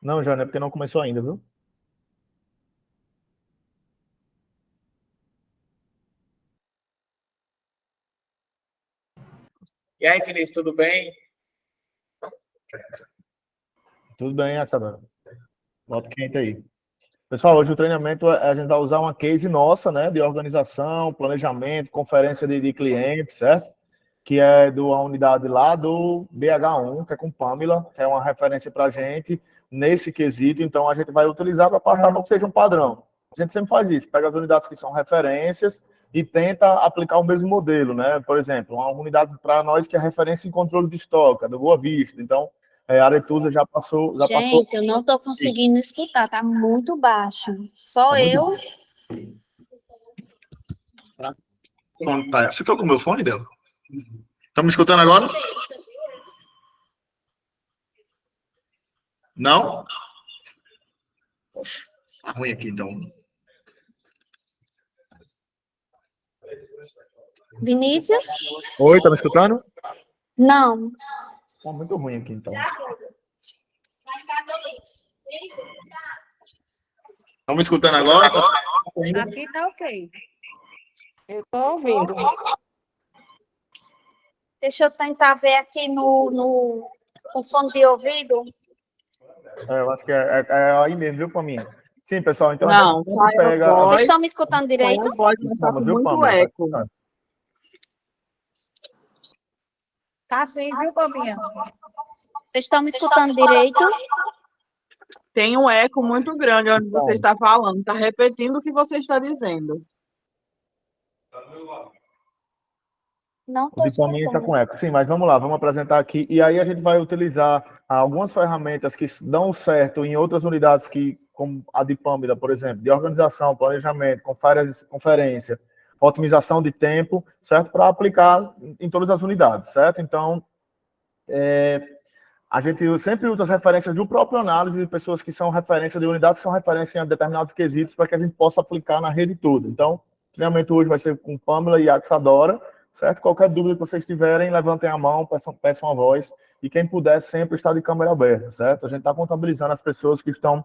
Não, já não é porque não começou ainda, viu? E aí, Vinícius, tudo bem? Tudo bem, Axabela. Bota quente aí. Pessoal, hoje o treinamento a gente vai usar uma case nossa, né, de organização, planejamento, conferência de clientes, certo? Que é da unidade lá do BH1, que é com Pamela, que é uma referência para a gente nesse quesito. Então, a gente vai utilizar para passar para que seja um padrão. A gente sempre faz isso, pega as unidades que são referências e tenta aplicar o mesmo modelo, né? Por exemplo, uma unidade para nós que é referência em controle de estoque, a do Boa Vista. Então, a Aretusa já passou. Gente, eu não estou conseguindo escutar, tá muito baixo. Só Tá muito eu. Tá. Você trocou o meu fone dela? Tá me escutando agora? Não? Tá ruim aqui, então. Vinícius? Oi, tá me escutando? Não. Tá muito ruim aqui, então. Estão me escutando agora? Aqui tá ok. Eu tô ouvindo. Deixa eu tentar ver aqui no fone de ouvido. Eu acho que é aí mesmo, viu, Paminha? Sim, pessoal, então Não, a gente pega. Vocês estão me escutando direito? voz, mas tá com Vamos, viu, muito Pamela? Tá eco. escutando. Tá sim, viu, Bobinha? Vocês estão me escutando direito? Tem um eco muito grande onde você está falando, está repetindo o que você está dizendo. Não O estou de Paminha está com escutando. eco. Sim, mas vamos lá, vamos apresentar aqui. E aí a gente vai utilizar algumas ferramentas que dão certo em outras unidades, como a de Pâmela, por exemplo, de organização, planejamento, conferência, otimização de tempo, certo? Para aplicar em todas as unidades, certo? Então, a gente sempre usa as referências do próprio análise de pessoas que são referência de unidades, que são referência em determinados quesitos, para que a gente possa aplicar na rede toda. Então, o treinamento hoje vai ser com Pâmela e Axadora, certo? Qualquer dúvida que vocês tiverem, levantem a mão, peçam a voz, e quem puder sempre está de câmera aberta, certo? A gente está contabilizando as pessoas que estão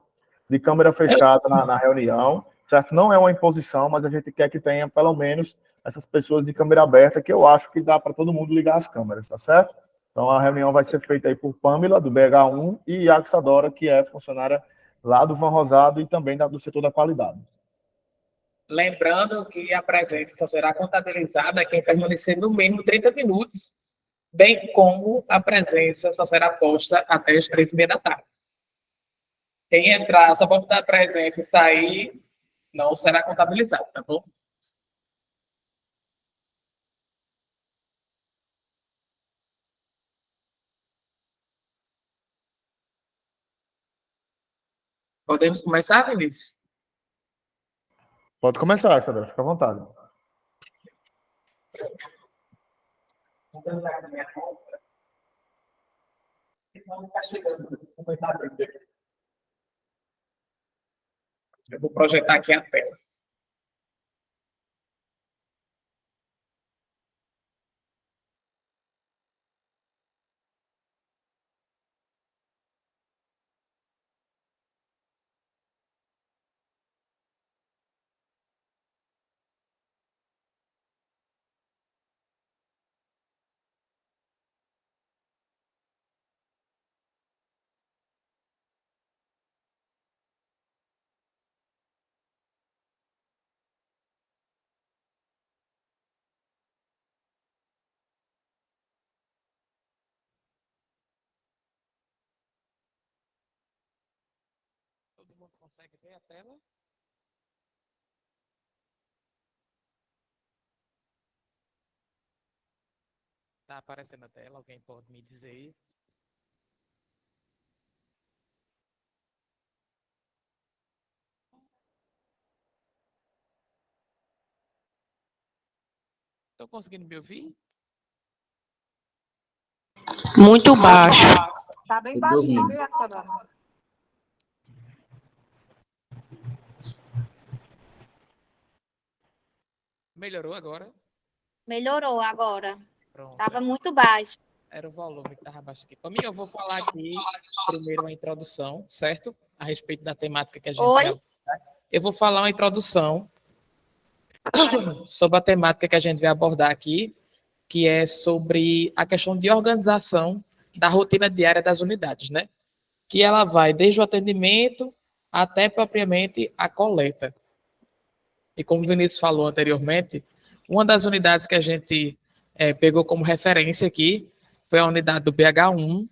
de câmera fechada na reunião, certo? Não é uma imposição, mas a gente quer que tenha pelo menos essas pessoas de câmera aberta, que eu acho que dá para todo mundo ligar as câmeras, tá certo? Então, a reunião vai ser feita aí por Pâmela, do BH1, e Axadora, que é funcionária lá do Van Rosado e também do setor da qualidade. Lembrando que a presença só será contabilizada quem permanecer no mínimo 30 minutos, bem como a presença só será posta até as 3h30 da tarde. Quem entrar só para dar a presença e sair, não será contabilizado, tá bom? Podemos começar, Vinícius? Pode começar, Axadora, fica à vontade. Eu vou projetar aqui a tela. Todo mundo consegue ver a tela? Está aparecendo a tela? Alguém pode me dizer? Estão conseguindo me ouvir? Muito baixo. Está bem baixinho, viu, Axadora? Melhorou agora? Melhorou agora. Pronto. Estava muito baixo. Era o volume que estava baixo aqui. Para mim, eu vou falar aqui primeiro uma introdução, certo? A respeito da temática que a gente Oi? vai abordar. Eu vou falar uma introdução sobre a temática que a gente vai abordar aqui, que é sobre a questão de organização da rotina diária das unidades, né? Que ela vai desde o atendimento até propriamente a coleta. E como o Vinícius falou anteriormente, uma das unidades que a gente pegou como referência aqui foi a unidade do BH1,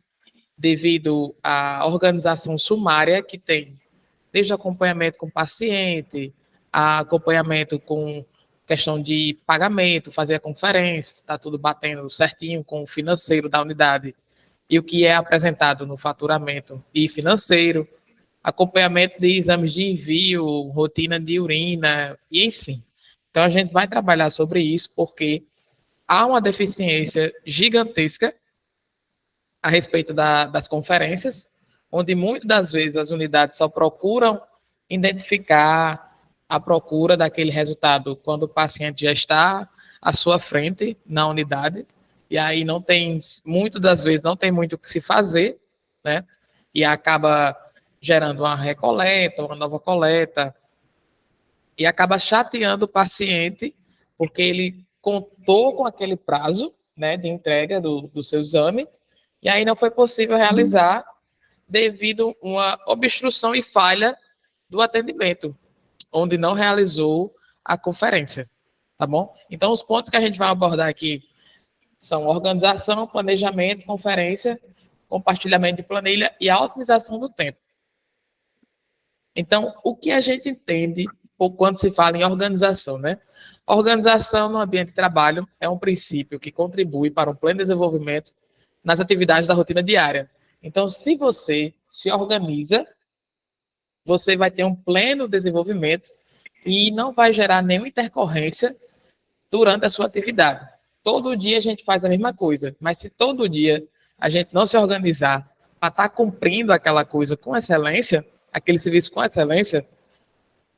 devido à organização sumária que tem, desde acompanhamento com o paciente, a acompanhamento com questão de pagamento, fazer a conferência, está tudo batendo certinho com o financeiro da unidade e o que é apresentado no faturamento e financeiro, acompanhamento de exames de envio, rotina de urina, e enfim. Então, a gente vai trabalhar sobre isso porque há uma deficiência gigantesca a respeito das conferências, onde muitas das vezes as unidades só procuram identificar a procura daquele resultado quando o paciente já está à sua frente na unidade, e aí não tem, muitas das vezes, não tem muito o que se fazer, né? E acaba gerando uma recoleta, uma nova coleta, e acaba chateando o paciente, porque ele contou com aquele prazo, né, de entrega do seu exame, e aí não foi possível realizar devido a uma obstrução e falha do atendimento, onde não realizou a conferência, tá bom? Então, os pontos que a gente vai abordar aqui são organização, planejamento, conferência, compartilhamento de planilha e a otimização do tempo. Então, o que a gente entende quando se fala em organização, né? Organização no ambiente de trabalho é um princípio que contribui para um pleno desenvolvimento nas atividades da rotina diária. Então, se você se organiza, você vai ter um pleno desenvolvimento e não vai gerar nenhuma intercorrência durante a sua atividade. Todo dia a gente faz a mesma coisa, mas se todo dia a gente não se organizar para estar cumprindo aquela coisa com excelência, aquele serviço com excelência,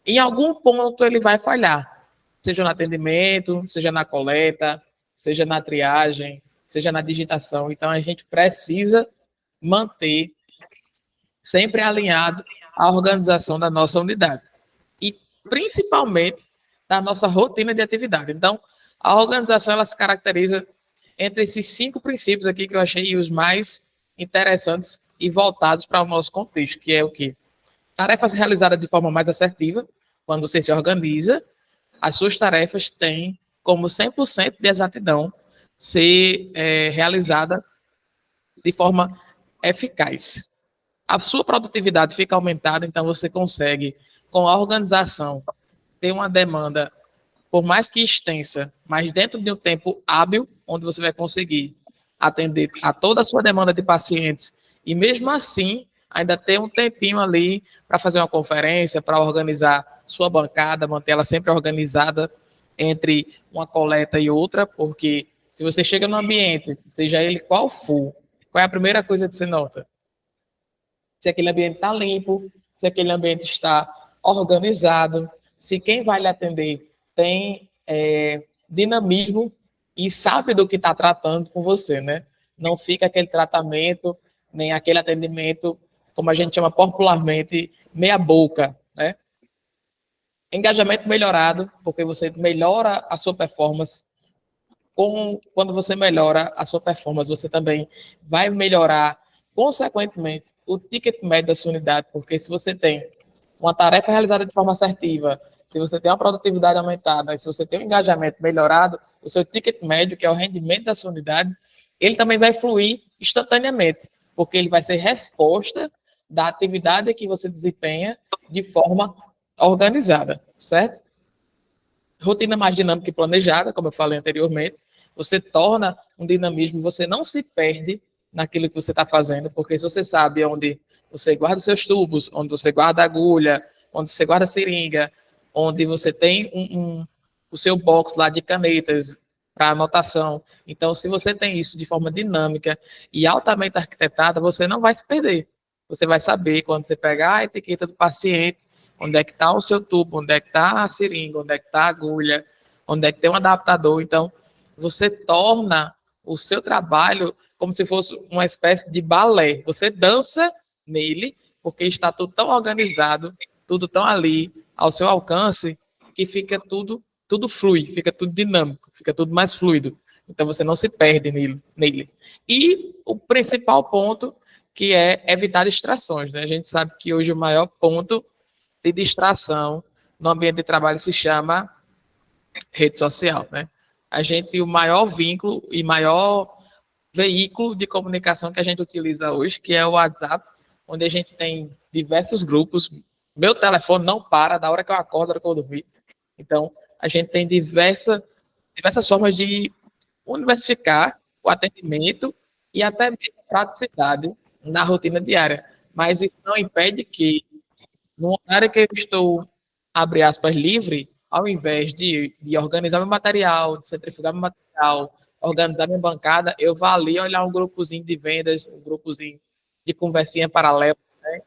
em algum ponto ele vai falhar, seja no atendimento, seja na coleta, seja na triagem, seja na digitação. Então a gente precisa manter sempre alinhado a organização da nossa unidade e principalmente da nossa rotina de atividade. Então, a organização ela se caracteriza entre esses 5 princípios aqui que eu achei os mais interessantes e voltados para o nosso contexto, que é o quê? Tarefas realizadas de forma mais assertiva, quando você se organiza, as suas tarefas têm como 100% de exatidão ser realizada de forma eficaz. A sua produtividade fica aumentada, então você consegue, com a organização, ter uma demanda, por mais que extensa, mas dentro de um tempo hábil, onde você vai conseguir atender a toda a sua demanda de pacientes, e mesmo assim, ainda ter um tempinho ali para fazer uma conferência, para organizar sua bancada, manter ela sempre organizada entre uma coleta e outra, porque se você chega no ambiente, seja ele qual for, qual é a primeira coisa que você nota? Se aquele ambiente está limpo, se aquele ambiente está organizado, se quem vai lhe atender tem dinamismo e sabe do que está tratando com você, né? Não fica aquele tratamento, nem aquele atendimento, como a gente chama popularmente, meia boca, né? Engajamento melhorado, porque você melhora a sua performance. Quando você melhora a sua performance, você também vai melhorar, consequentemente, o ticket médio da sua unidade, porque se você tem uma tarefa realizada de forma assertiva, se você tem uma produtividade aumentada, se você tem um engajamento melhorado, o seu ticket médio, que é o rendimento da sua unidade, ele também vai fluir instantaneamente, porque ele vai ser resposta da atividade que você desempenha de forma organizada, certo? Rotina mais dinâmica e planejada, como eu falei anteriormente, você torna um dinamismo, você não se perde naquilo que você está fazendo, porque se você sabe onde você guarda os seus tubos, onde você guarda a agulha, onde você guarda a seringa, onde você tem o seu box lá de canetas para anotação. Então, se você tem isso de forma dinâmica e altamente arquitetada, você não vai se perder. Você vai saber quando você pegar a etiqueta do paciente, onde é que está o seu tubo, onde é que está a seringa, onde é que está a agulha, onde é que tem um adaptador. Então, você torna o seu trabalho como se fosse uma espécie de balé. Você dança nele, porque está tudo tão organizado, tudo tão ali, ao seu alcance, que fica tudo flui, fica tudo dinâmico, fica tudo mais fluido. Então, você não se perde nele. E o principal ponto, que é evitar distrações, né? A gente sabe que hoje o maior ponto de distração no ambiente de trabalho se chama rede social, né? O maior vínculo e maior veículo de comunicação que a gente utiliza hoje, que é o WhatsApp, onde a gente tem diversos grupos. Meu telefone não para da hora que eu acordo, da hora que eu dormir. Então, a gente tem diversas formas de universificar o atendimento e até mesmo a praticidade na rotina diária. Mas isso não impede que, no horário que eu estou, abre aspas, livre, ao invés de organizar meu material, de centrifugar meu material, organizar minha bancada, eu vou ali olhar um grupozinho de vendas, um grupozinho de conversinha paralela, né?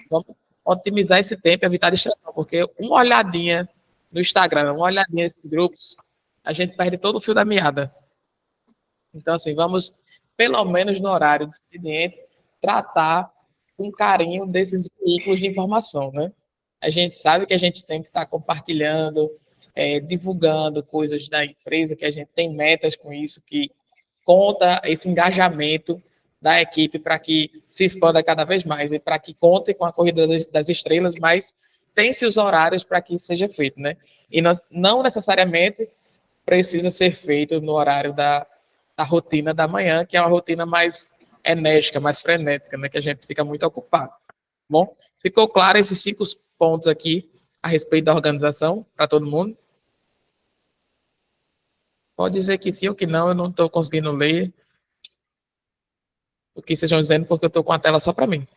Vamos otimizar esse tempo e evitar distração, porque uma olhadinha no Instagram, uma olhadinha nesses grupos, a gente perde todo o fio da meada. Então, assim, vamos, pelo menos no horário do expediente, tratar com carinho desses veículos de informação, né? A gente sabe que a gente tem que estar compartilhando, divulgando coisas da empresa, que a gente tem metas com isso, que conta esse engajamento da equipe para que se expanda cada vez mais e para que conte com a corrida das estrelas, mas tem-se os horários para que isso seja feito, né? E não necessariamente precisa ser feito no horário da rotina da manhã, que é uma rotina mais enérgica, mais frenética, né? Que a gente fica muito ocupado. Bom, Ficou claro esses 5 pontos aqui a respeito da organização para todo mundo? Pode dizer que sim ou que não, eu não estou conseguindo ler o que vocês estão dizendo, porque eu estou com a tela só para mim.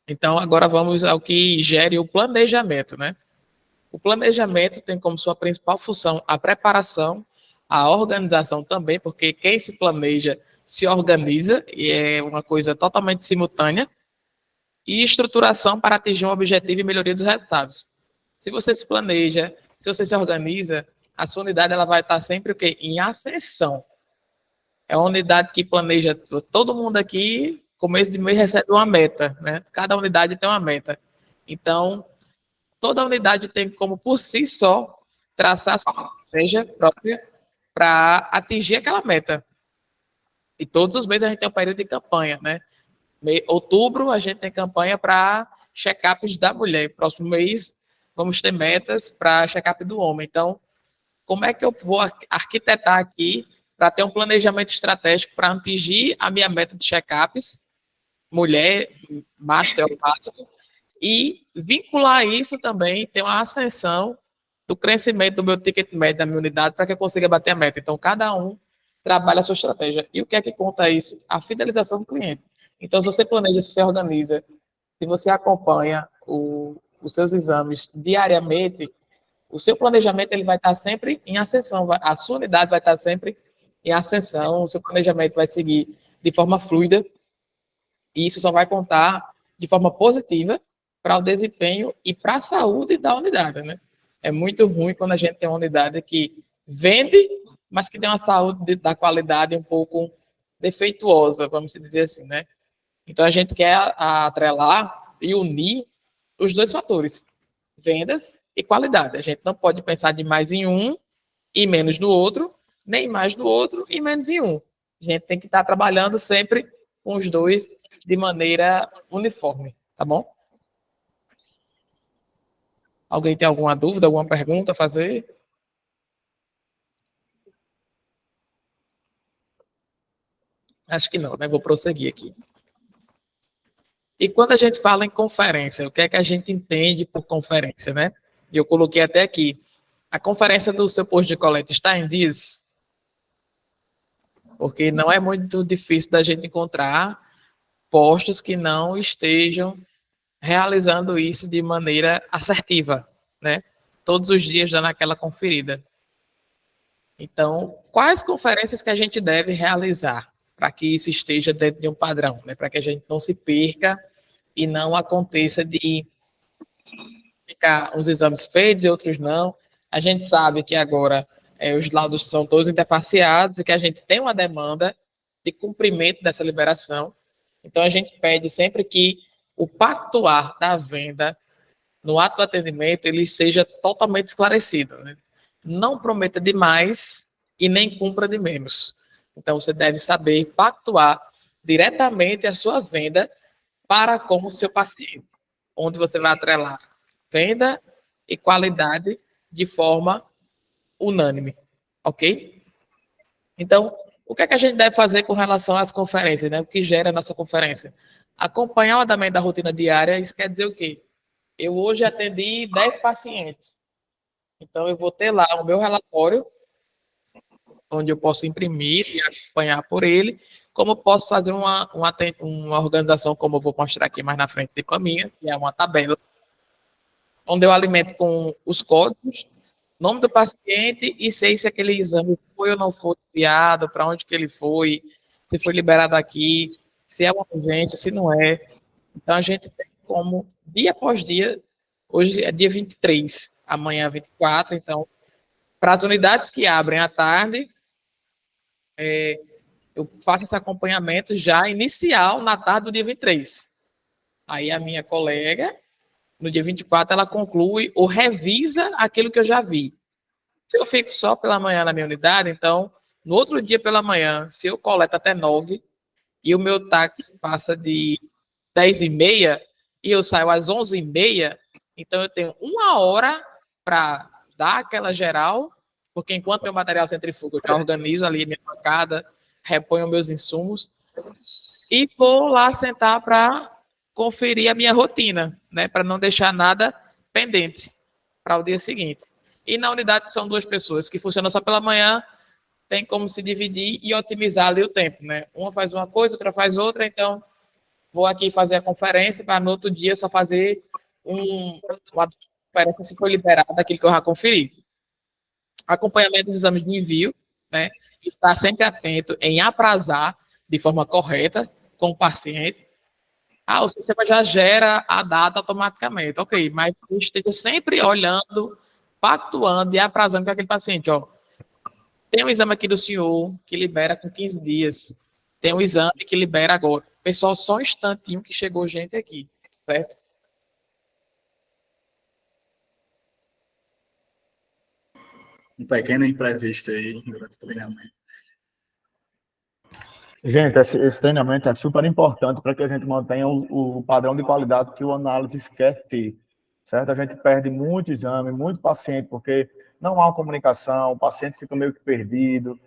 Então, agora vamos ao que gere o planejamento, né? O planejamento tem como sua principal função a preparação, a organização também, porque quem se planeja se organiza, e é uma coisa totalmente simultânea, e estruturação para atingir um objetivo e melhoria dos resultados. Se você se planeja, se você se organiza, a sua unidade ela vai estar sempre o quê? Em ascensão. É uma unidade que planeja, todo mundo aqui, começo de mês recebe uma meta, né? Cada unidade tem uma meta. Então, toda unidade tem como, por si só, traçar a sua estratégia própria para atingir aquela meta. E todos os meses a gente tem um período de campanha, né? Outubro, a gente tem campanha para check-ups da mulher. Próximo mês, vamos ter metas para check-up do homem. Então, como é que eu vou arquitetar aqui para ter um planejamento estratégico para atingir a minha meta de check-ups, mulher, master é o básico, e vincular isso também, ter uma ascensão do crescimento do meu ticket médio da minha unidade para que eu consiga bater a meta. Então, cada um trabalha a sua estratégia. E o que é que conta isso? A fidelização do cliente. Então, se você planeja, se você organiza, se você acompanha os seus exames diariamente, o seu planejamento ele vai estar sempre em ascensão, a sua unidade vai estar sempre em ascensão, o seu planejamento vai seguir de forma fluida, e isso só vai contar de forma positiva para o desempenho e para a saúde da unidade, né? É muito ruim quando a gente tem uma unidade que vende, mas que tem uma saúde da qualidade um pouco defeituosa, vamos dizer assim, né? Então, a gente quer atrelar e unir os dois fatores, vendas e qualidade. A gente não pode pensar demais em um e menos no outro, nem mais no outro e menos em um. A gente tem que estar trabalhando sempre com os dois de maneira uniforme, tá bom? Alguém tem alguma dúvida, alguma pergunta a fazer? Acho que não, né? Vou prosseguir aqui. E quando a gente fala em conferência, o que é que a gente entende por conferência, né? E eu coloquei até aqui. A conferência do seu posto de coleta está em dias? Porque não é muito difícil da gente encontrar postos que não estejam realizando isso de maneira assertiva, né? Todos os dias dando aquela conferida. Então, quais conferências que a gente deve realizar para que isso esteja dentro de um padrão, né? Para que a gente não se perca e não aconteça de ficar uns exames feitos e outros não. A gente sabe que agora os laudos são todos interfaceados e que a gente tem uma demanda de cumprimento dessa liberação. Então, a gente pede sempre que o pactuar da venda no ato do atendimento ele seja totalmente esclarecido, né? Não prometa demais e nem cumpra de menos. Então, você deve saber pactuar diretamente a sua venda para com o seu paciente, onde você vai atrelar venda e qualidade de forma unânime, ok? Então, o que é que a gente deve fazer com relação às conferências, né? O que gera a nossa conferência? Acompanhar o andamento da rotina diária, isso quer dizer o quê? Eu hoje atendi 10 pacientes. Então, eu vou ter lá o meu relatório, onde eu posso imprimir e acompanhar por ele, como eu posso fazer uma organização, como eu vou mostrar aqui mais na frente de caminho, que é uma tabela, onde eu alimento com os códigos, nome do paciente e sei se aquele exame foi ou não foi enviado, para onde que ele foi, se foi liberado aqui, se é uma urgência, se não é. Então, a gente tem como, dia após dia, hoje é dia 23, amanhã é 24, então, para as unidades que abrem à tarde, eu faço esse acompanhamento já inicial na tarde do dia 23. Aí a minha colega, no dia 24, ela conclui ou revisa aquilo que eu já vi. Se eu fico só pela manhã na minha unidade, então, no outro dia pela manhã, se eu coleto até 9 e o meu táxi passa de 10h30 e eu saio às 11h30, então eu tenho 1 hora para dar aquela geral, porque enquanto meu material centrífugo, eu já organizo ali minha bancada, reponho meus insumos e vou lá sentar para conferir a minha rotina, né, para não deixar nada pendente para o dia seguinte. E na unidade são 2 pessoas que funcionam só pela manhã, tem como se dividir e otimizar ali o tempo, né? Uma faz uma coisa, outra faz outra, então vou aqui fazer a conferência para no outro dia só fazer uma conferência se for liberado daquilo que eu já conferi. Acompanhamento dos exames de envio, né? Estar sempre atento em aprazar de forma correta com o paciente. O sistema já gera a data automaticamente, ok, mas esteja sempre olhando, pactuando e aprazando com aquele paciente, ó. Tem um exame aqui do senhor que libera com 15 dias. Tem um exame que libera agora. Pessoal, só um instantinho que chegou gente aqui, certo? Um pequeno imprevisto aí durante o treinamento. Gente, esse treinamento é super importante para que a gente mantenha o padrão de qualidade que o análise quer ter, certo? A gente perde muito exame, muito paciente, porque não há uma comunicação, o paciente fica meio que perdido,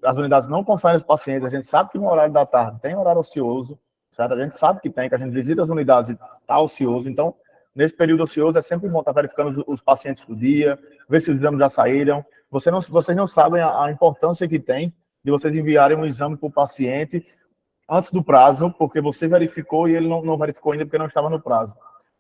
as unidades não conferem os pacientes, a gente sabe que no horário da tarde tem horário ocioso, certo? A gente sabe que tem, que a gente visita as unidades e está ocioso, então, nesse período ocioso é sempre bom estar verificando os pacientes do dia, ver se os exames já saíram. Vocês não sabem a importância que tem de vocês enviarem um exame para o paciente antes do prazo, porque você verificou e ele não verificou ainda porque não estava no prazo.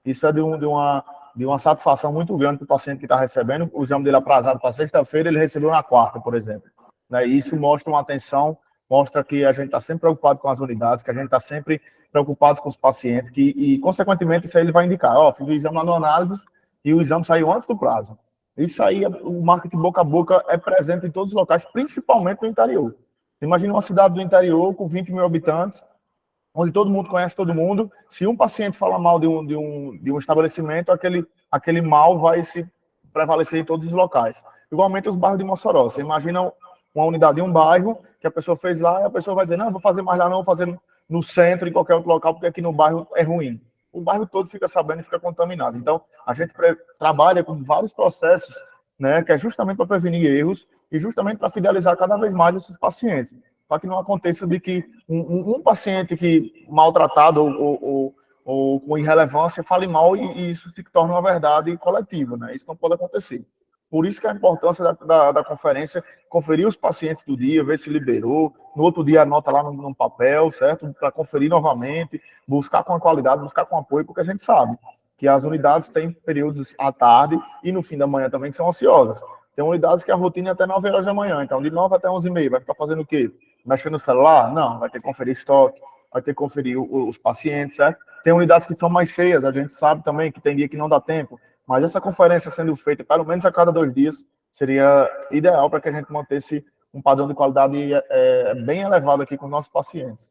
Isso é de uma satisfação muito grande para o paciente que está recebendo o exame dele aprazado para sexta-feira, ele recebeu na quarta, por exemplo. E isso mostra uma atenção, mostra que a gente está sempre preocupado com as unidades, que a gente está sempre preocupado com os pacientes, e consequentemente, isso aí ele vai indicar, fiz o exame lá no análise e o exame saiu antes do prazo. Isso aí, o marketing boca a boca é presente em todos os locais, principalmente no interior. Imagina uma cidade do interior com 20 mil habitantes, onde todo mundo conhece todo mundo. Se um paciente fala mal de um estabelecimento, aquele mal vai se prevalecer em todos os locais. Igualmente os bairros de Mossoró. Você imagina uma unidade em um bairro que a pessoa fez lá e a pessoa vai dizer, não, vou fazer mais lá não, vou fazer no centro, em qualquer outro local, porque aqui no bairro é ruim. O bairro todo fica sabendo e fica contaminado. Então, a gente trabalha com vários processos, né, que é justamente para prevenir erros e justamente para fidelizar cada vez mais esses pacientes, para que não aconteça de que um paciente que maltratado ou com irrelevância fale mal e isso se torne uma verdade coletiva, né? Isso não pode acontecer. Por isso que a importância da conferência, conferir os pacientes do dia, ver se liberou, no outro dia anota lá no papel, certo? Para conferir novamente, buscar com a qualidade, buscar com apoio, porque a gente sabe que as unidades têm períodos à tarde e no fim da manhã também que são ociosas. Tem unidades que a rotina é até 9 horas da manhã, então de 9 até 11h30, vai ficar fazendo o quê? Mexendo no celular? Não, vai ter que conferir estoque, vai ter que conferir os pacientes, certo? Tem unidades que são mais cheias, a gente sabe também que tem dia que não dá tempo, mas essa conferência sendo feita pelo menos a cada 2 dias seria ideal para que a gente mantesse um padrão de qualidade bem elevado aqui com os nossos pacientes.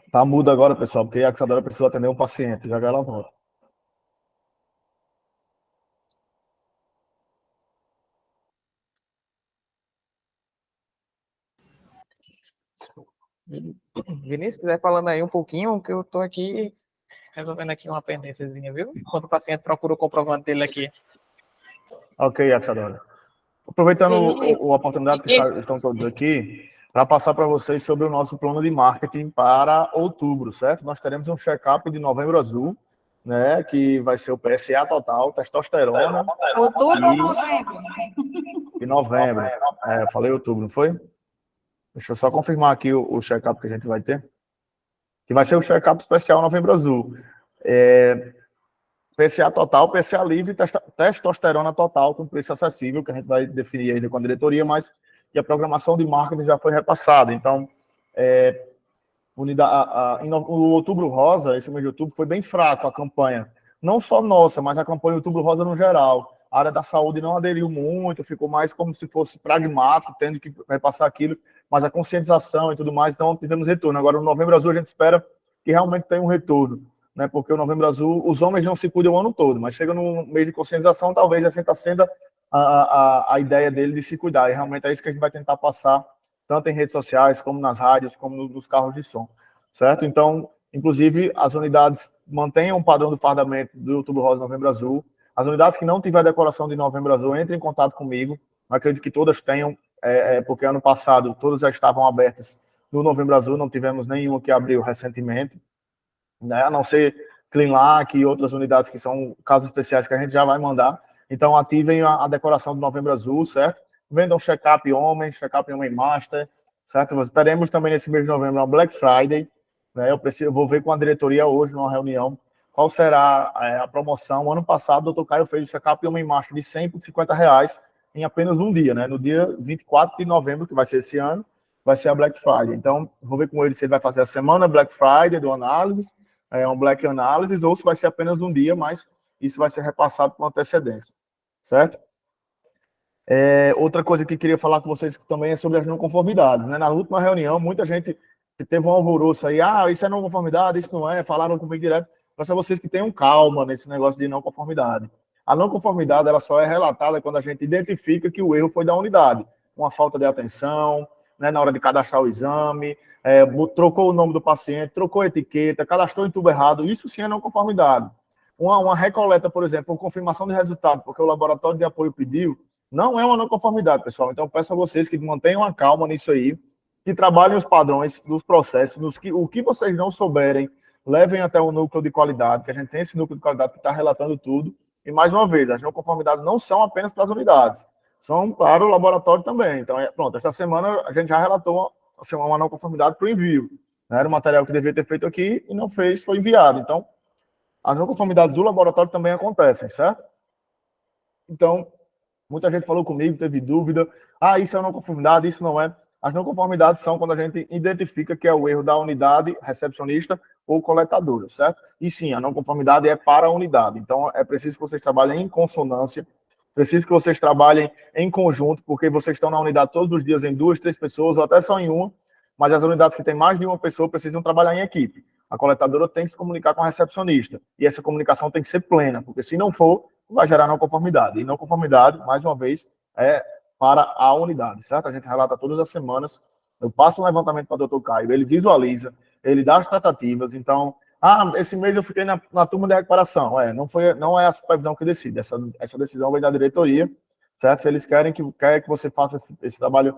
Tá mudo agora, pessoal, porque a Axadora precisa atender um paciente. Já ela volta. Vinícius, quiser falando aí um pouquinho, que eu tô aqui resolvendo aqui uma pendênciazinha, viu? Enquanto o paciente procura o comprovante dele aqui. Ok, Axadora. Aproveitando a oportunidade que estão todos aqui, para passar para vocês sobre o nosso plano de marketing para outubro, certo? Nós teremos um check-up de Novembro Azul, né, que vai ser o PSA total, testosterona. Outubro ou novembro? De novembro. Falei outubro, não foi? Deixa eu só confirmar aqui o check-up que a gente vai ter. Que vai ser o check-up especial Novembro Azul. PSA total, PSA livre, testosterona total, com preço acessível, que a gente vai definir ainda com a diretoria, mas que a programação de marketing já foi repassada. Então, o Outubro Rosa, esse mês de outubro, foi bem fraco a campanha. Não só nossa, mas a campanha Outubro Rosa no geral. a área da saúde não aderiu muito, ficou mais como se fosse pragmático, tendo que repassar aquilo, mas a conscientização e tudo mais, então tivemos retorno. Agora, no Novembro Azul, a gente espera que realmente tenha um retorno, né? Porque o Novembro Azul, os homens não se cuidam o ano todo, mas chega no mês de conscientização, talvez a gente está sendo a ideia dele de se cuidar, e realmente é isso que a gente vai tentar passar, tanto em redes sociais, como nas rádios, como nos carros de som, certo? Então, inclusive, as unidades mantenham o padrão do fardamento do Outubro Rosa e Novembro Azul. As unidades que não tiver decoração de Novembro Azul, entrem em contato comigo. Acredito que todas tenham, porque ano passado todas já estavam abertas no Novembro Azul, não tivemos nenhuma que abriu recentemente, né? A não ser Cleanlac e outras unidades que são casos especiais que a gente já vai mandar. Então, ativem a decoração do Novembro Azul, certo? Vendam check-up homem master, certo? Teremos também nesse mês de novembro uma Black Friday, né? Eu vou ver com a diretoria hoje, numa reunião, qual será a promoção. Ano passado, o Dr. Caio fez o check-up homem master de 100 por R$50 em apenas um dia, né? No dia 24 de novembro, que vai ser esse ano, vai ser a Black Friday. Então, vou ver com ele se ele vai fazer a semana Black Friday do Análises, um Black Analysis, ou se vai ser apenas um dia, mas isso vai ser repassado com antecedência, certo? Outra coisa que queria falar com vocês também é sobre as não conformidades, né? Na última reunião, muita gente teve um alvoroço aí, isso é não conformidade, isso não é, falaram comigo direto. Peço a vocês que tenham calma nesse negócio de não conformidade. A não conformidade, ela só é relatada quando a gente identifica que o erro foi da unidade, uma falta de atenção, né, na hora de cadastrar o exame, trocou o nome do paciente, trocou a etiqueta, cadastrou em tubo errado, isso sim é não conformidade. Uma recoleta, por exemplo, por confirmação de resultado, porque o laboratório de apoio pediu, não é uma não conformidade, pessoal. Então, peço a vocês que mantenham a calma nisso aí, que trabalhem os padrões dos processos, o que vocês não souberem, levem até o núcleo de qualidade, que a gente tem esse núcleo de qualidade que está relatando tudo. E, mais uma vez, as não conformidades não são apenas para as unidades, são para o laboratório também. Então, pronto, essa semana a gente já relatou uma não conformidade para o envio. Né? Era o material que devia ter feito aqui e não fez, foi enviado. Então, as não conformidades do laboratório também acontecem, certo? Então, muita gente falou comigo, teve dúvida. Isso é uma não conformidade, isso não é. As não conformidades são quando a gente identifica que é o erro da unidade recepcionista ou coletadora, certo? E sim, a não conformidade é para a unidade. Então, é preciso que vocês trabalhem em consonância, preciso que vocês trabalhem em conjunto, porque vocês estão na unidade todos os dias em 2, 3 pessoas, ou até só em uma, mas as unidades que têm mais de uma pessoa precisam trabalhar em equipe. A coletadora tem que se comunicar com a recepcionista, e essa comunicação tem que ser plena, porque se não for, vai gerar não conformidade. E não conformidade, mais uma vez, é para a unidade, certo? A gente relata todas as semanas, eu passo um levantamento para o Dr. Caio, ele visualiza, ele dá as tratativas, então, esse mês eu fiquei na turma de recuperação, não é a supervisão que decide, essa decisão vem da diretoria, certo? Eles querem que você faça esse trabalho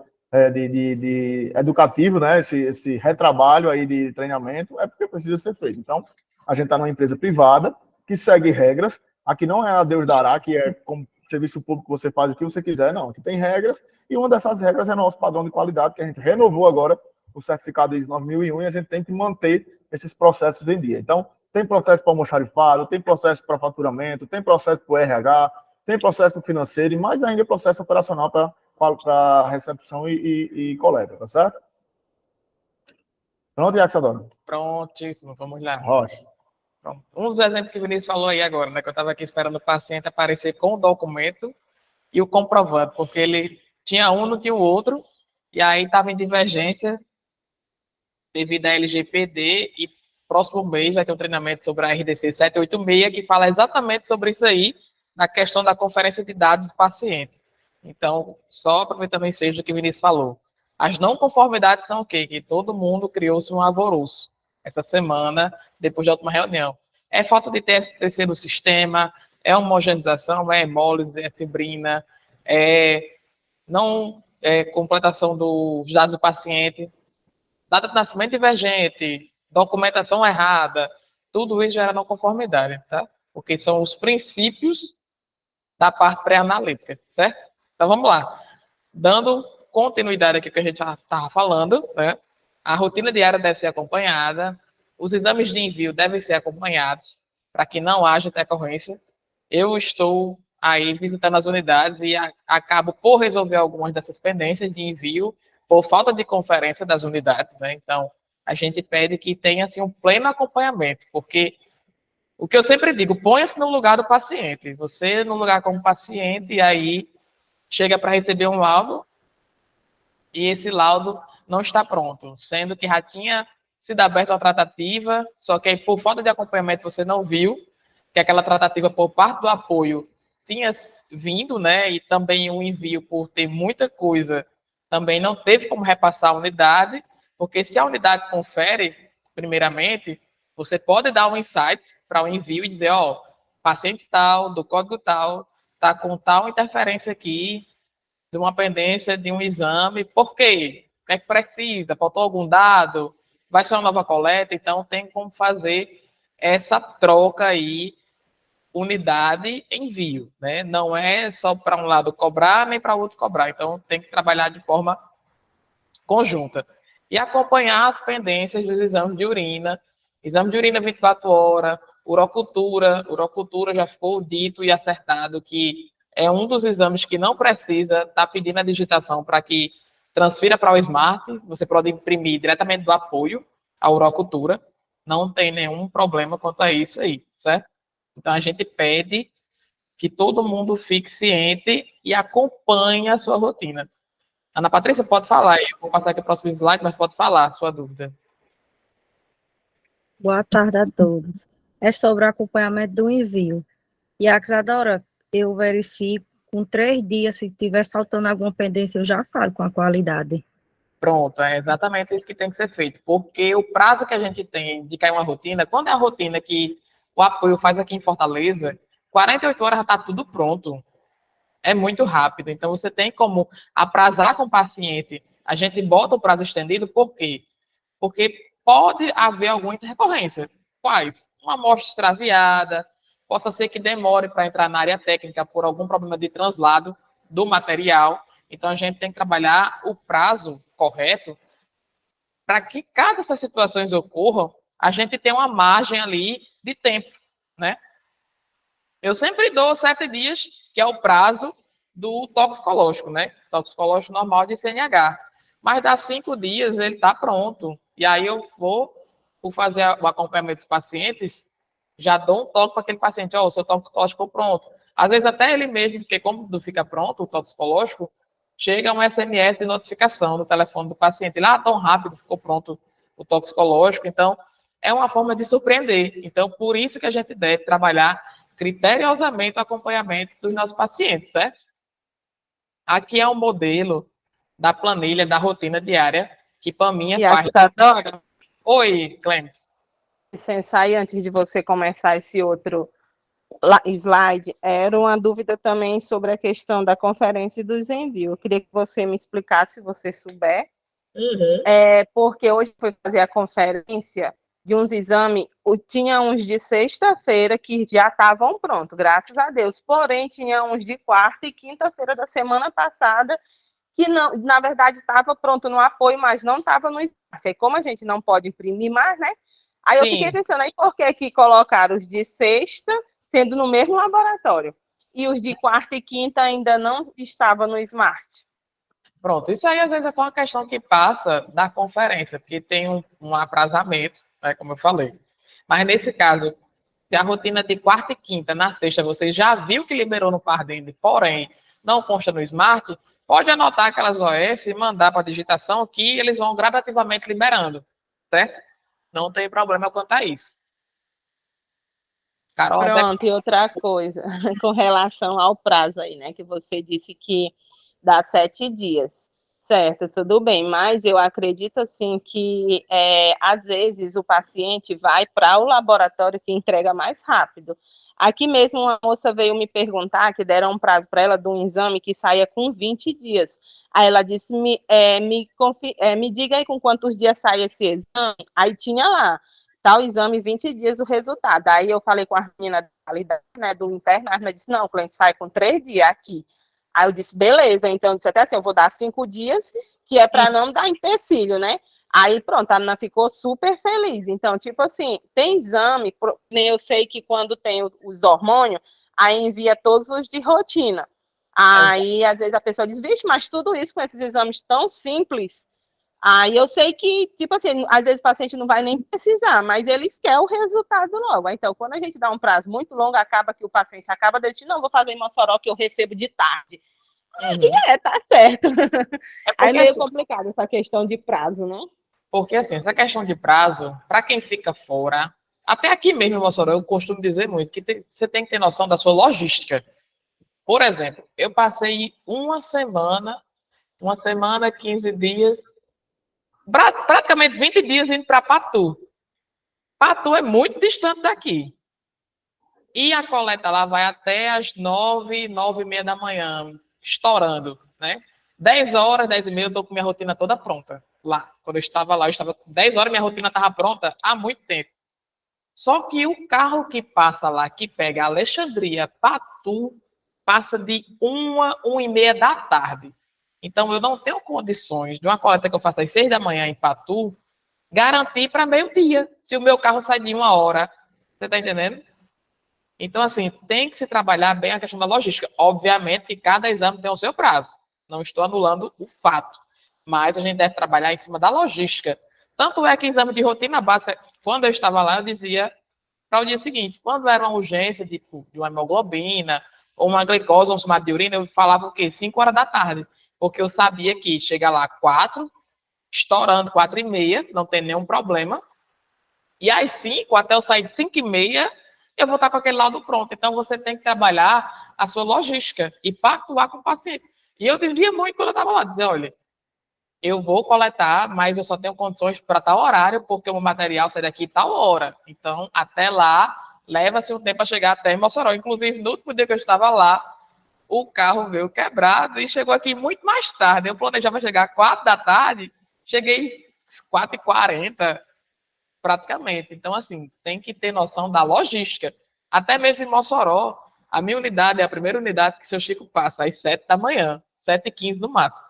de educativo, né? Esse retrabalho aí de treinamento, é porque precisa ser feito. Então, a gente está numa empresa privada que segue regras, aqui não é a Deus dará, que é como serviço público que você faz o que você quiser, não. Aqui tem regras, e uma dessas regras é nosso padrão de qualidade, que a gente renovou agora o certificado ISO 9001, e a gente tem que manter esses processos em dia. Então, tem processo para almoxarifado, tem processo para faturamento, tem processo para o RH, tem processo financeiro, e mais ainda processo operacional para recepção e coleta, tá certo? Pronto, Yaxadora? Prontíssimo, vamos lá. Rocha. Pronto. Um dos exemplos que o Vinícius falou aí agora, né? Que eu estava aqui esperando o paciente aparecer com o documento e o comprovante, porque ele tinha um, não tinha o outro, e aí estava em divergência devido à LGPD, e próximo mês vai ter um treinamento sobre a RDC 786, que fala exatamente sobre isso aí, na questão da conferência de dados do paciente. Então, só aproveitando o ensejo do que o Vinícius falou. As não conformidades são o quê? Que todo mundo criou-se um alvoroço essa semana, depois da última reunião. É falta de TSTC no sistema, é homogeneização, é hemólise, é fibrina, completação dos dados do paciente, data de nascimento divergente, documentação errada, tudo isso gera não conformidade, tá? Porque são os princípios da parte pré-analítica, certo? Então, vamos lá. Dando continuidade aqui que a gente já estava falando, né? A rotina diária deve ser acompanhada, os exames de envio devem ser acompanhados, para que não haja decorrência. Eu estou aí visitando as unidades e acabo por resolver algumas dessas pendências de envio, por falta de conferência das unidades, né? Então, a gente pede que tenha, assim, um pleno acompanhamento, porque O que eu sempre digo, ponha-se no lugar do paciente. Você no lugar como paciente, e aí chega para receber um laudo, e esse laudo não está pronto, sendo que já tinha sido aberta uma tratativa, só que aí, por falta de acompanhamento você não viu que aquela tratativa por parte do apoio tinha vindo, né, e também o envio por ter muita coisa, também não teve como repassar a unidade, porque se a unidade confere, primeiramente, você pode dar um insight para o envio e dizer, ó, paciente tal, do código tal, está com tal interferência aqui, de uma pendência de um exame, por quê? O que é que precisa? Faltou algum dado? Vai ser uma nova coleta? Então, tem como fazer essa troca aí, unidade envio, né? Não é só para um lado cobrar, nem para o outro cobrar. Então, tem que trabalhar de forma conjunta. E acompanhar as pendências dos exames de urina, exame de urina 24 horas, urocultura já ficou dito e acertado que é um dos exames que não precisa estar pedindo a digitação para que transfira para o Smart, você pode imprimir diretamente do apoio à urocultura, não tem nenhum problema quanto a isso aí, certo? Então, a gente pede que todo mundo fique ciente e acompanhe a sua rotina. Ana Patrícia, pode falar, eu vou passar aqui o próximo slide, mas pode falar a sua dúvida. Boa tarde a todos. É sobre o acompanhamento do envio. E a Isadora, eu verifico com 3 dias, se tiver faltando alguma pendência, eu já falo com a qualidade. Pronto, é exatamente isso que tem que ser feito, porque o prazo que a gente tem de cair uma rotina, quando é a rotina que o apoio faz aqui em Fortaleza, 48 horas já está tudo pronto. É muito rápido, então você tem como aprazar com o paciente. A gente bota o prazo estendido, por quê? Porque pode haver alguma intercorrência. Quais? Uma amostra extraviada, possa ser que demore para entrar na área técnica por algum problema de translado do material. Então, a gente tem que trabalhar o prazo correto para que, caso essas situações ocorram, a gente tenha uma margem ali de tempo, né? Eu sempre dou 7 dias, que é o prazo do toxicológico, né? Toxicológico normal de CNH. Mas dá 5 dias, ele está pronto. E aí eu vou, por fazer o acompanhamento dos pacientes, já dou um toque para aquele paciente, ó, o seu toxicológico ficou pronto. Às vezes até ele mesmo, porque como não fica pronto o toxicológico, chega um SMS de notificação no telefone do paciente. Lá, tão rápido ficou pronto o toxicológico. Então, é uma forma de surpreender. Então, por isso que a gente deve trabalhar criteriosamente o acompanhamento dos nossos pacientes, certo? Aqui é um modelo da planilha da rotina diária, que para mim é parte... Isadora, Oi, Clemes. licença aí, antes de você começar esse outro slide, era uma dúvida também sobre a questão da conferência e dos envios. Eu queria que você me explicasse, se você souber. Porque hoje foi fazer a conferência de uns exames, tinha uns de sexta-feira que já estavam prontos, graças a Deus. Porém, tinha uns de quarta e quinta-feira da semana passada que, não, na verdade, estava pronto no apoio, mas não estava no Smart. Aí, como a gente não pode imprimir mais, né? Aí eu fiquei pensando, aí por que colocaram os de sexta, sendo no mesmo laboratório, e os de quarta e quinta ainda não estavam no Smart? Pronto, isso aí às vezes é só uma questão que passa da conferência, porque tem um aprazamento, né, como eu falei. Mas nesse caso, se a rotina de quarta e quinta, na sexta, você já viu que liberou no Pardini, porém não consta no Smart, pode anotar aquelas OS e mandar para a digitação que eles vão gradativamente liberando, certo? Não tem problema quanto a isso. Carol, Pronto, e outra coisa, com relação ao prazo aí, né, que você disse que dá 7 dias, certo, tudo bem, mas eu acredito, assim, que às vezes o paciente vai para o laboratório que entrega mais rápido. Aqui mesmo uma moça veio me perguntar que deram um prazo para ela de um exame que saía com 20 dias. Aí ela disse, me diga aí com quantos dias sai esse exame. Aí tinha lá, tal exame, 20 dias o resultado. Aí eu falei com a menina da qualidade, né, do interno, a menina disse, não, o cliente sai com 3 dias aqui. Aí eu disse, beleza, então eu disse até assim, eu vou dar 5 dias, que é para não dar empecilho, né? Aí pronto, a menina ficou super feliz. Então, tipo assim, tem exame, eu sei que quando tem os hormônios, aí envia todos os de rotina. Aí, às vezes, a pessoa diz, vixe, mas tudo isso com esses exames tão simples, Aí eu sei que, tipo assim, às vezes o paciente não vai nem precisar, mas eles querem o resultado logo. Então, quando a gente dá um prazo muito longo, acaba que o paciente acaba decidindo, não, vou fazer em Mossoró que eu recebo de tarde. Uhum. Tá certo. É Aí é porque, meio assim, complicado essa questão de prazo, né? porque, assim, essa questão de prazo, para quem fica fora, até aqui mesmo em Mossoró, eu costumo dizer muito que você tem que ter noção da sua logística. Por exemplo, eu passei uma semana, 15 dias, praticamente 20 dias indo para Patu. Patu é muito distante daqui. E a coleta lá vai até às 9, 9h30 da manhã, estourando, né? 10 horas, 10h30, eu estou com minha rotina toda pronta. Lá, quando eu estava lá, eu estava com 10 horas, minha rotina estava pronta há muito tempo. Só que o carro que passa lá, que pega Alexandria, Patu, passa de 1h30 da tarde. Então, eu não tenho condições de uma coleta que eu faça às 6 da manhã em Patu, garantir para meio-dia, se o meu carro sai de 1 hora. Você está entendendo? Então, assim, tem que se trabalhar bem a questão da logística. Obviamente que cada exame tem o seu prazo. Não estou anulando o fato. Mas a gente deve trabalhar em cima da logística. Tanto é que exame de rotina básica, quando eu estava lá, eu dizia para o dia seguinte, quando era uma urgência tipo, de uma hemoglobina, ou uma glicose, ou um sumário de urina, eu falava o quê? 5 horas da tarde. Porque eu sabia que chega lá 4, estourando 4h30, não tem nenhum problema. E às 5, até eu sair de 5h30, eu vou estar com aquele laudo pronto. Então, você tem que trabalhar a sua logística e pactuar com o paciente. E eu dizia muito quando eu estava lá, dizia, olha, eu vou coletar, mas eu só tenho condições para tal horário, porque o meu material sai daqui tal hora. Então, até lá, leva-se um tempo para chegar até em Mossoró. Inclusive, no último dia que eu estava lá, o carro veio quebrado e chegou aqui muito mais tarde. Eu planejava chegar às 4 da tarde, cheguei às 4h40, praticamente. Então, assim, tem que ter noção da logística. Até mesmo em Mossoró, a minha unidade é a primeira unidade que o seu Chico passa às 7 da manhã, 7h15 no máximo.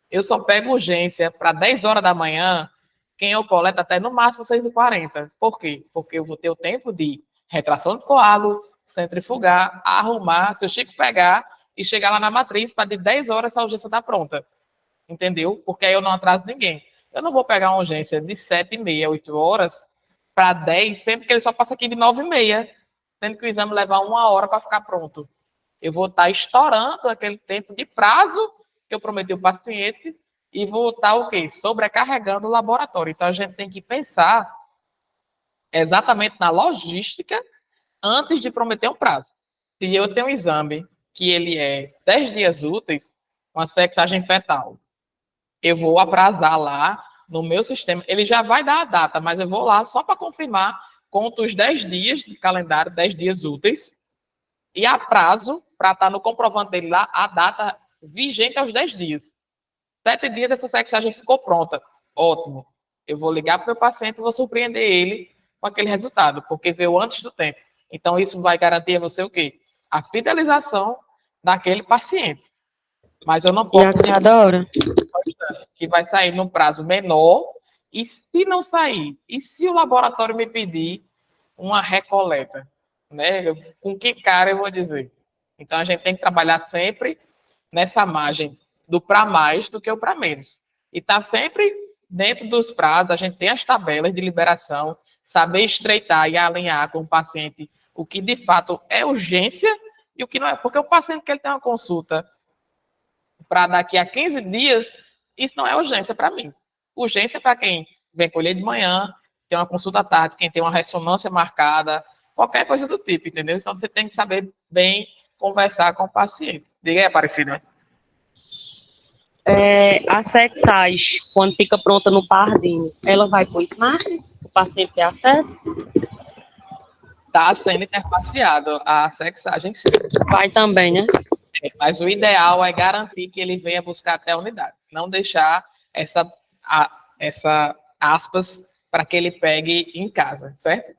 Eu só pego urgência para 10 horas da manhã, quem eu coleto até no máximo 6h40. Por quê? Porque eu vou ter o tempo de retração de coágulo, centrifugar, arrumar, se o Chico pegar e chegar lá na matriz para de 10 horas essa urgência estar pronta. Entendeu? Porque aí eu não atraso ninguém. Eu não vou pegar uma urgência de 7h30, 8 horas, para 10, sempre que ele só passa aqui de 9h30, sendo que o exame leva 1 hora para ficar pronto. Eu vou estar estourando aquele tempo de prazo que eu prometi ao paciente e vou estar o quê? Sobrecarregando o laboratório. Então, a gente tem que pensar exatamente na logística antes de prometer um prazo. Se eu tenho um exame que ele é 10 dias úteis, uma sexagem fetal, eu vou aprazar lá no meu sistema. Ele já vai dar a data, mas eu vou lá só para confirmar, conto os 10 dias de calendário, 10 dias úteis, e aprazo para estar no comprovante dele lá a data vigente aos 10 dias. 7 dias essa sexagem ficou pronta. Ótimo. Eu vou ligar para o meu paciente e vou surpreender ele com aquele resultado, porque veio antes do tempo. Então, isso vai garantir a você o quê? A fidelização daquele paciente. Mas eu não E posso a cada hora. que vai sair num prazo menor, e se não sair, e se o laboratório me pedir uma recoleta, né? Com que cara eu vou dizer? Então a gente tem que trabalhar sempre nessa margem do para mais do que o para menos. E tá sempre dentro dos prazos, a gente tem as tabelas de liberação, saber estreitar e alinhar com o paciente o que de fato é urgência e o que não é. Porque o paciente que ele tem uma consulta para daqui a 15 dias, isso não é urgência para mim. Urgência para quem vem colher de manhã, tem uma consulta à tarde, quem tem uma ressonância marcada, qualquer coisa do tipo, entendeu? Então você tem que saber bem conversar com o paciente. Diga aí, Aparecida. A sexagem, quando fica pronta no Pardinho, ela vai para o Smart? O paciente ter acesso? Está sendo interfaceado a sexagem, sim. Vai também, né? Mas o ideal é garantir que ele venha buscar até a unidade. Não deixar essa aspas para que ele pegue em casa, certo?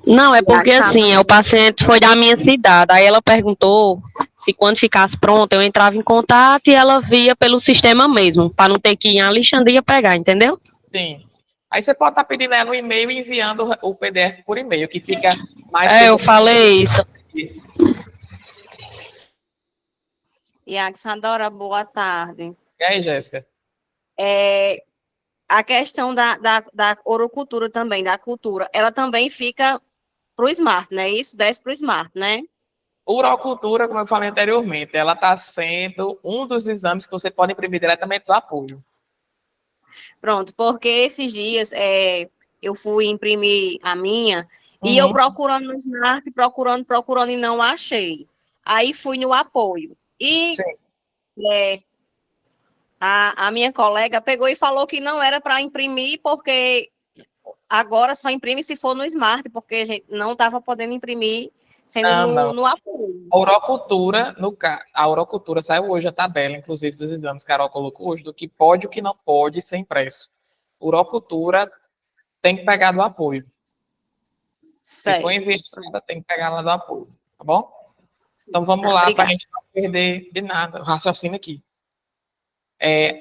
Não, é porque assim, o paciente foi da minha cidade, aí ela perguntou se quando ficasse pronto eu entrava em contato e ela via pelo sistema mesmo, para não ter que ir em Alexandria pegar, entendeu? Sim. Aí você pode estar pedindo ela no e-mail e enviando o PDF por e-mail, que fica mais... Eu falei isso. E a Alexandra, boa tarde. E aí, Jéssica? A questão da orocultura também, da cultura, ela também fica para o Smart, né? Isso desce para o Smart, né? Urocultura, como eu falei anteriormente, ela está sendo um dos exames que você pode imprimir diretamente do apoio. Pronto, porque esses dias eu fui imprimir a minha e eu procurando no Smart, procurando e não achei. Aí fui no apoio. E a minha colega pegou e falou que não era para imprimir, porque agora só imprime se for no Smart, porque a gente não estava podendo imprimir sendo no apoio. A urocultura saiu hoje a tabela, inclusive, dos exames que a Carol colocou hoje, do que pode e o que não pode ser impresso. Urocultura tem que pegar do apoio. Certo. Se for investida, tem que pegar lá do apoio, tá bom? Então vamos lá, para a gente não perder de nada o raciocínio aqui.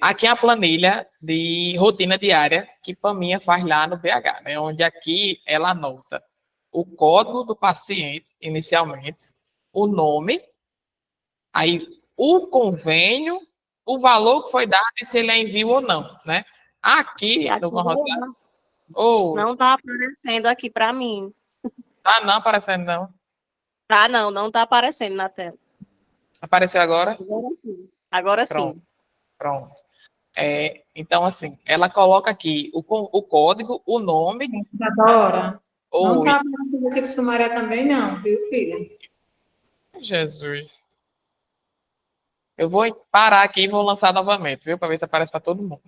Aqui é a planilha de rotina diária que Paminha faz lá no BH, né? Onde aqui ela anota o código do paciente, inicialmente, o nome, aí o convênio, o valor que foi dado e se ele é envio ou não, né? Aqui no Rosário... Não está aparecendo aqui para mim. Tá não aparecendo, não? Tá, não está aparecendo na tela. Apareceu agora? Agora sim. Pronto. Então, assim, ela coloca aqui o código, o nome... Adora. Não está aparecendo aqui para o Sumaré também, não, viu, filha? Jesus. Eu vou parar aqui e vou lançar novamente, viu? Para ver se aparece para todo mundo.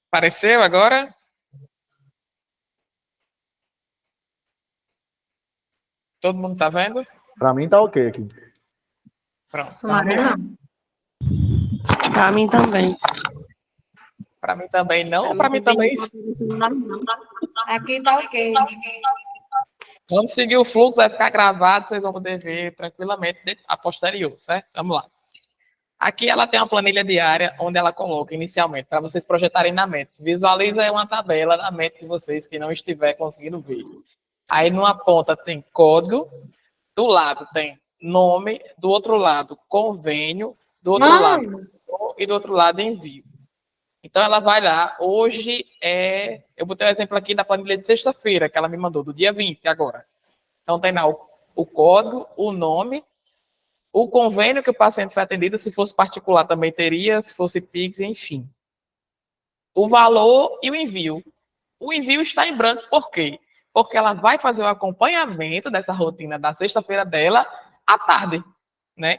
Apareceu agora? Todo mundo tá vendo? Para mim tá ok aqui. Pronto. Sumaré não. Para mim também. Para mim também não, para mim também. Aqui tá ok. Vamos seguir o fluxo, vai ficar gravado, vocês vão poder ver tranquilamente a posterior, certo? Vamos lá. Aqui ela tem uma planilha diária onde ela coloca inicialmente, para vocês projetarem na mente. Visualiza aí uma tabela na mente de vocês que não estiver conseguindo ver. Aí numa ponta tem código, do lado tem nome, do outro lado convênio, do outro lado e do outro lado envio. Então ela vai lá, hoje eu botei um exemplo aqui da planilha de sexta-feira, que ela me mandou, do dia 20 agora. Então tem lá o código, o nome, o convênio que o paciente foi atendido, se fosse particular também teria, se fosse PIX, enfim. O valor e o envio. O envio está em branco, por quê? Porque ela vai fazer o acompanhamento dessa rotina da sexta-feira dela à tarde, né?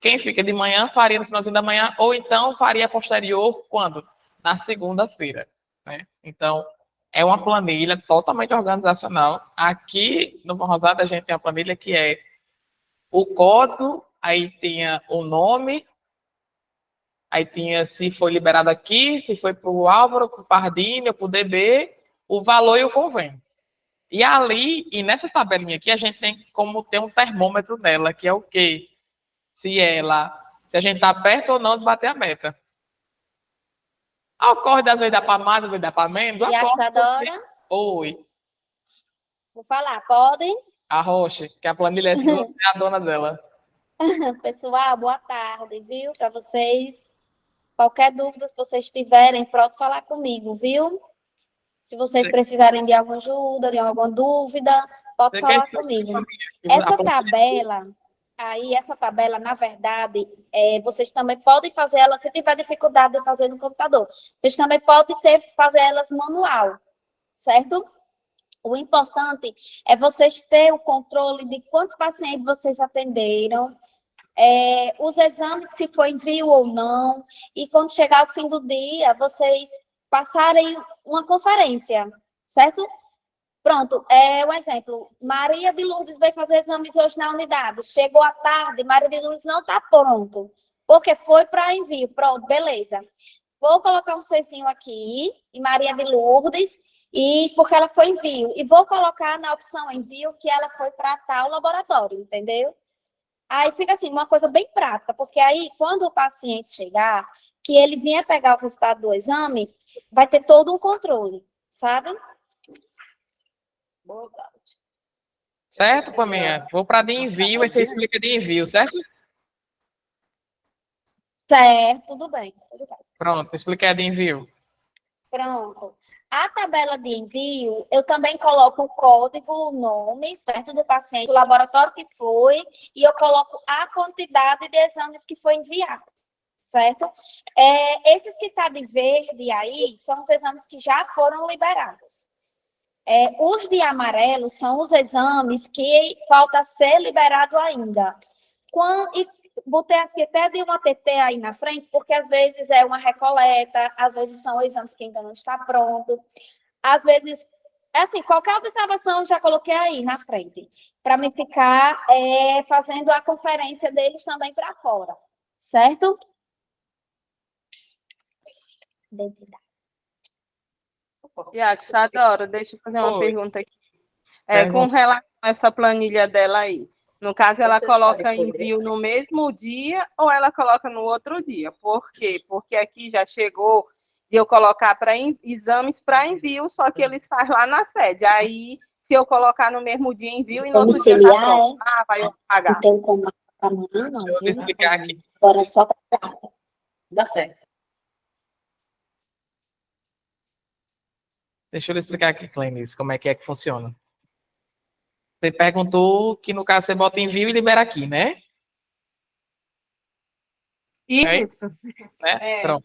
Quem fica de manhã faria no finalzinho da manhã, ou então faria posterior, quando? Na segunda-feira, né? Então, é uma planilha totalmente organizacional. Aqui no Rosado a gente tem a planilha que é o código, aí tinha o nome, aí tinha se foi liberado aqui, se foi para o Álvaro, para o Pardini, para o DB, o valor e o convênio. E ali, e nessas tabelinhas aqui, a gente tem como ter um termômetro nela, que é o quê? Se a gente está perto ou não de bater a meta. Ocorre das vezes dá para mais, às vezes dá para menos. E a Isadora? Oi. Vou falar, podem? A Rocha, que a planilha é você é a dona dela. Pessoal, boa tarde, viu? Para vocês, qualquer dúvida que vocês tiverem, pronto falar comigo, viu? Se vocês precisarem de alguma ajuda, de alguma dúvida, pode falar comigo. Essa tabela, na verdade, vocês também podem fazer ela, se tiver dificuldade de fazer no computador, vocês também podem fazer elas manual, certo? O importante é vocês terem o controle de quantos pacientes vocês atenderam, os exames, se foi envio ou não, e quando chegar o fim do dia, vocês passarem uma conferência, certo? Pronto, um exemplo, Maria de Lourdes vai fazer exames hoje na unidade, chegou à tarde, Maria de Lourdes não está pronto, porque foi para envio, pronto, beleza. Vou colocar um Czinho aqui, e Maria de Lourdes, e porque ela foi envio, e vou colocar na opção envio que ela foi para tal laboratório, entendeu? Aí fica assim, uma coisa bem prática, porque aí quando o paciente chegar, que ele vier pegar o resultado do exame, vai ter todo um controle, sabe? Boa tarde. Certo, Paminha? Vou para de envio, aí você explica de envio, certo? Certo, tudo bem, tudo bem. Pronto, expliquei a de envio. Pronto. A tabela de envio, eu também coloco o código, o nome, certo, do paciente, o laboratório que foi, e eu coloco a quantidade de exames que foi enviado, certo? Esses que tá de verde aí, são os exames que já foram liberados. Os de amarelo são os exames que falta ser liberado ainda. E botei assim até de uma TT aí na frente, porque às vezes é uma recoleta, às vezes são exames que ainda não está pronto, às vezes, assim, qualquer observação eu já coloquei aí na frente, para me ficar fazendo a conferência deles também para fora, certo? Identidade. Iago, Sadora, deixa eu fazer uma Oi. pergunta aqui. Com relação a essa planilha dela aí. No caso, ela coloca envio no mesmo dia ou ela coloca no outro dia? Por quê? Porque aqui já chegou de eu colocar para exames para envio, só que eles fazem lá na sede. Aí, se eu colocar no mesmo dia envio e no outro dia tá pronto, vai eu pagar. Não tem como para amanhã, não. Deixa eu explicar aqui. Agora é só para Dá certo. Deixa eu lhe explicar aqui, Clênis, como é que funciona. Você perguntou que, no caso, você bota envio e libera aqui, né? Isso. Né? Pronto.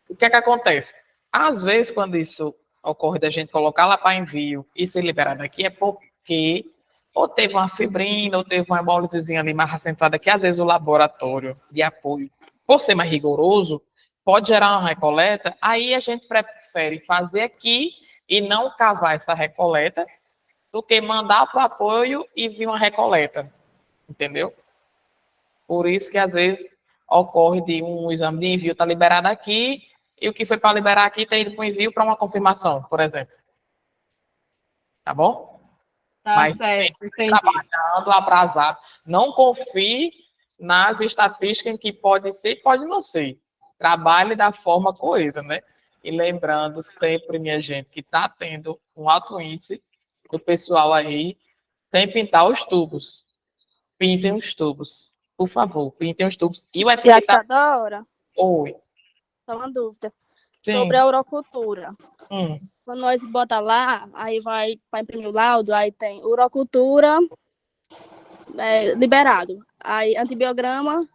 O que é que acontece? Às vezes, quando isso ocorre da gente colocar lá para envio e ser liberado aqui, é porque ou teve uma fibrina, ou teve uma hemólisezinha ali mais acentuada, que às vezes o laboratório de apoio, por ser mais rigoroso, pode gerar uma recoleta, aí a gente prefere fazer aqui e não cavar essa recoleta, do que mandar para o apoio e vir uma recoleta, entendeu? Por isso que às vezes ocorre de um exame de envio estar liberado aqui e o que foi para liberar aqui tem ido para o envio para uma confirmação, por exemplo. Tá bom? Tá Mas certo, sempre entendi. trabalhando atrasado. Não confie nas estatísticas em que pode ser e pode não ser. Trabalhe da forma coesa, né? E lembrando sempre, minha gente, que está tendo um alto índice do pessoal aí sem pintar os tubos. Pintem os tubos. Por favor, pintem os tubos. E o etiquetado... Sadora, Oi. só uma dúvida. Sim. Sobre a urocultura. Hum. Quando nós bota lá, aí vai para imprimir o laudo, aí tem urocultura liberado. Aí antibiograma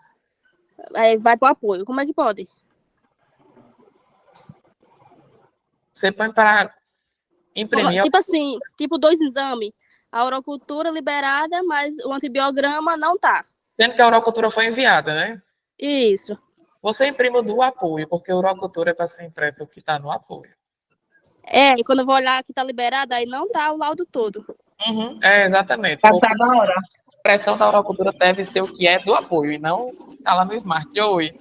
vai para o apoio. Como é que pode? Você põe para imprimir... Tipo assim, tipo 2 exames. A urocultura liberada, mas o antibiograma não tá. Sendo que a urocultura foi enviada, né? Isso. Você imprime o do apoio, porque a urocultura é para ser impresso o que está no apoio. E quando eu vou olhar que tá liberado, aí não tá o laudo todo. Uhum, exatamente. Tá na hora. A pressão da urocultura deve ser o que é do apoio, e não tá lá no Smart. Oi.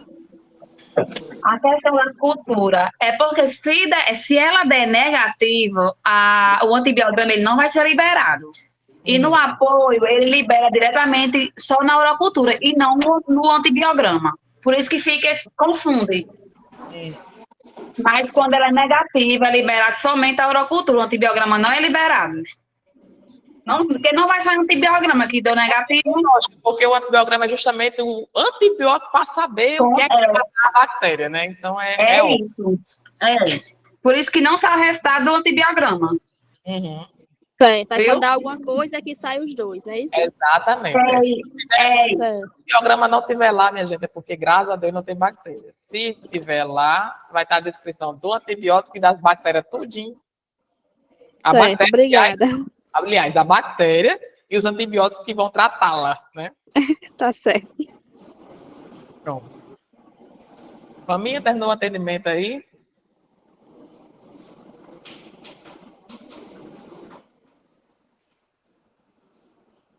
A questão da cultura é porque se ela der negativo, o antibiograma ele não vai ser liberado. E no apoio, ele libera diretamente só na urocultura e não no antibiograma. Por isso que confunde. Mas quando ela é negativa, é liberado somente a urocultura. O antibiograma não é liberado. Não, porque não vai sair um antibiograma que deu negativo. Porque o antibiograma é justamente o antibiótico para saber o que é que vai matar a bactéria, né? Então é isso. Por isso que não sai o resultado do antibiograma. Uhum. Tá, quando dá alguma coisa é que sai os dois, não é isso? Exatamente. Se o antibiograma não estiver lá, minha gente, é porque, graças a Deus, não tem bactéria. Se estiver lá, vai estar a descrição do antibiótico e das bactérias tudinho. Obrigada. Aliás, a bactéria e os antibióticos que vão tratá-la, né? Tá certo. Pronto. Família, terminou o atendimento aí?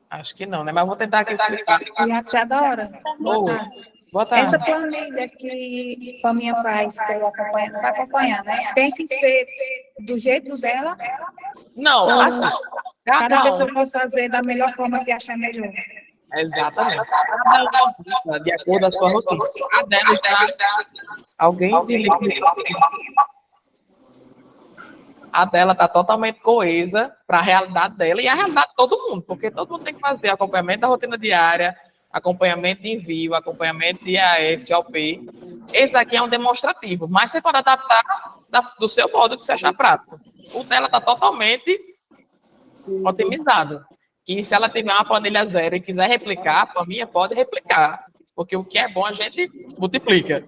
Acho que não, né? Mas vou tentar aqui explicar. Isadora, boa tarde. Essa planilha que a minha faz para acompanhar, né? Tem que ser do jeito dela? Não, cada pessoa pode fazer da melhor forma que achar melhor. Exatamente. Cada uma de acordo com a sua rotina. A dela está... Alguém a dela está totalmente coesa para a realidade dela e a realidade de todo mundo, porque todo mundo tem que fazer acompanhamento da rotina diária, acompanhamento de envio, acompanhamento de AS, OP. Esse aqui é um demonstrativo, mas você pode adaptar do seu modo que você achar prático. O dela está totalmente otimizado. E se ela tiver uma planilha zero e quiser replicar, para mim, pode replicar, porque o que é bom a gente multiplica.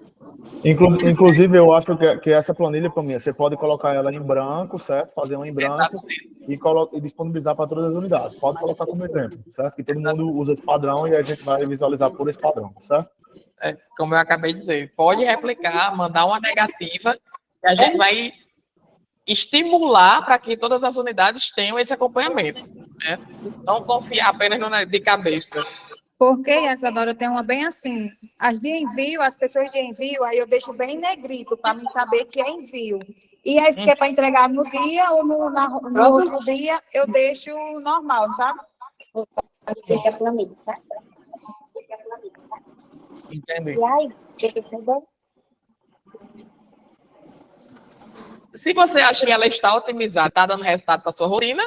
Inclusive, eu acho que essa planilha, para mim, você pode colocar ela em branco, certo? Fazer uma em branco e disponibilizar para todas as unidades. Pode colocar como exemplo, certo? Que todo mundo usa esse padrão e a gente vai visualizar por esse padrão, certo? Como eu acabei de dizer, pode replicar, mandar uma negativa, e a gente vai estimular para que todas as unidades tenham esse acompanhamento, né? Não confiar apenas de cabeça. Porque, Isadora, eu tenho uma bem assim, as de envio, as pessoas de envio, aí eu deixo bem negrito, para mim saber que é envio. E as que é para entregar no dia ou no outro dia, eu deixo normal, sabe? Fica a planilha, certo? Entendi. E aí, o que você deu? Se você acha que ela está otimizada, está dando resultado para a sua rotina,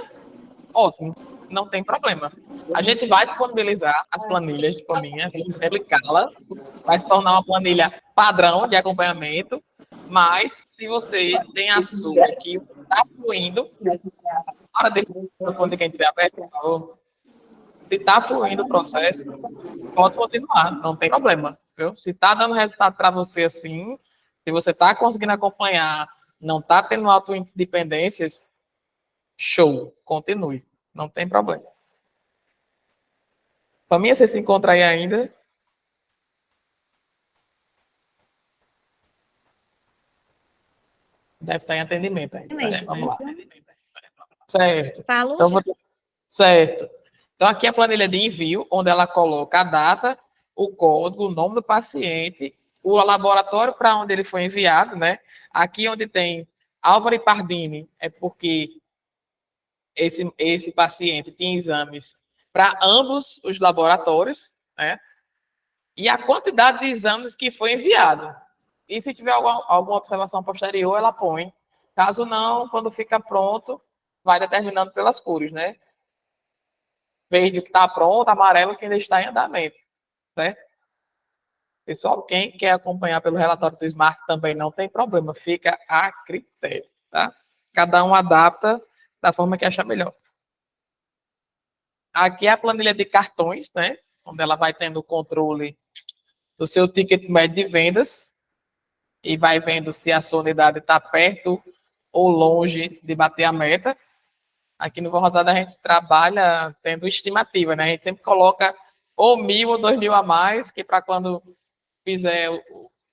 ótimo, não tem problema. A gente vai disponibilizar as planilhas de faminha, vamos replicá-la, vai se tornar uma planilha padrão de acompanhamento, mas se você tem a sua que está fluindo, para de quem estiver aberto, por favor, se está fluindo o processo, pode continuar, não tem problema. Viu? Se está dando resultado para você assim, se você está conseguindo acompanhar, não está tendo alto índice de dependências, show, continue, não tem problema. Família, você se encontra aí ainda? Deve estar em atendimento ainda. Né? Vamos lá. Certo. Então, certo. Então, aqui é a planilha de envio, onde ela coloca a data, o código, o nome do paciente, o laboratório para onde ele foi enviado, né? Aqui onde tem Álvaro e Pardini, é porque esse paciente tinha exames para ambos os laboratórios, né? E a quantidade de exames que foi enviado. E se tiver alguma observação posterior, ela põe. Caso não, quando fica pronto, vai determinando pelas cores, né? Verde que está pronto, amarelo que ainda está em andamento, certo? Pessoal, quem quer acompanhar pelo relatório do Smart também não tem problema, fica a critério, tá? Cada um adapta da forma que achar melhor. Aqui é a planilha de cartões, né? Onde ela vai tendo o controle do seu ticket médio de vendas e vai vendo se a sua unidade está perto ou longe de bater a meta. Aqui no Voo Rosada a gente trabalha tendo estimativa, né? A gente sempre coloca ou 1.000 ou 2.000 a mais, que para quando fizer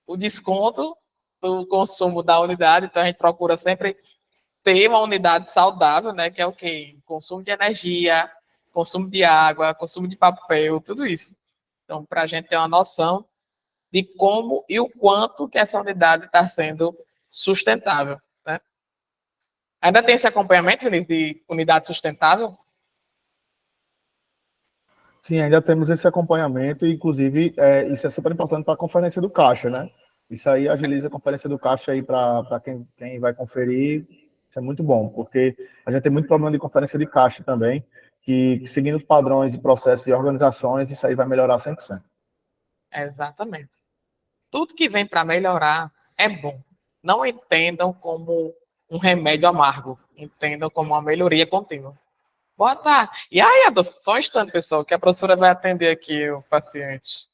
o desconto do consumo da unidade, então a gente procura sempre ter uma unidade saudável, né? Que é o quê? Consumo de energia, consumo de água, consumo de papel, tudo isso. Então, para a gente ter uma noção de como e o quanto que essa unidade está sendo sustentável, né? Ainda tem esse acompanhamento, Vinícius, de unidade sustentável? Sim, ainda temos esse acompanhamento, e inclusive isso é super importante para a conferência do caixa, né? Isso aí agiliza a conferência do caixa aí para quem vai conferir, isso é muito bom, porque a gente tem muito problema de conferência de caixa também, que seguindo os padrões e processos e organizações, isso aí vai melhorar 100%. Exatamente. Tudo que vem para melhorar é bom. Não entendam como um remédio amargo, entendam como uma melhoria contínua. Boa tarde. E aí, Adolfo, só um instante, pessoal, que a professora vai atender aqui o paciente.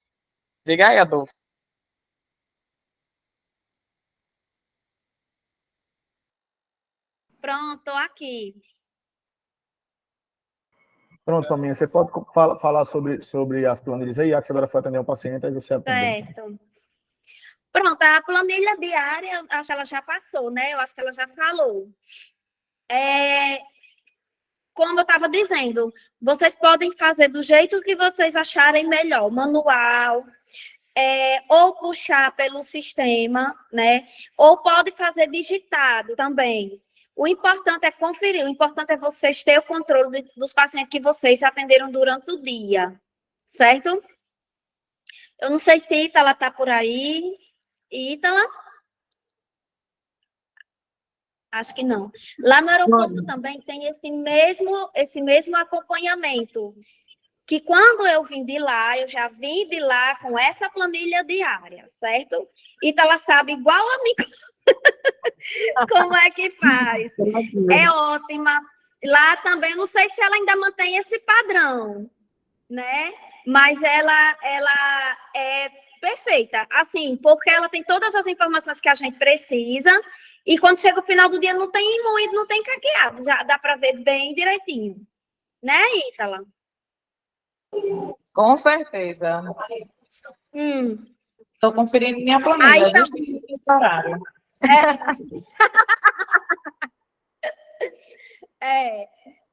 Diga aí, Adolfo. Pronto, tô aqui. Pronto, Faminha, você pode falar sobre as planilhas aí, a que agora foi atender um paciente, aí você atende. Certo. Pronto, a planilha diária, acho que ela já passou, né? Eu acho que ela já falou. Como eu estava dizendo, vocês podem fazer do jeito que vocês acharem melhor, manual, ou puxar pelo sistema, né? Ou pode fazer digitado também. O importante é conferir, o importante é vocês terem o controle dos pacientes que vocês atenderam durante o dia, certo? Eu não sei se Ítala está por aí. Ítala? Acho que não. Lá no aeroporto também tem esse mesmo acompanhamento. Que quando eu vim de lá, eu já vim de lá com essa planilha diária, certo? Ítala sabe igual a mim como é que faz. É ótima. Lá também, não sei se ela ainda mantém esse padrão, né? Mas ela é perfeita, assim, porque ela tem todas as informações que a gente precisa e quando chega o final do dia não tem moído, não tem caqueado, já dá para ver bem direitinho, né, Ítala? Com certeza. Estou conferindo minha planilha. Horário.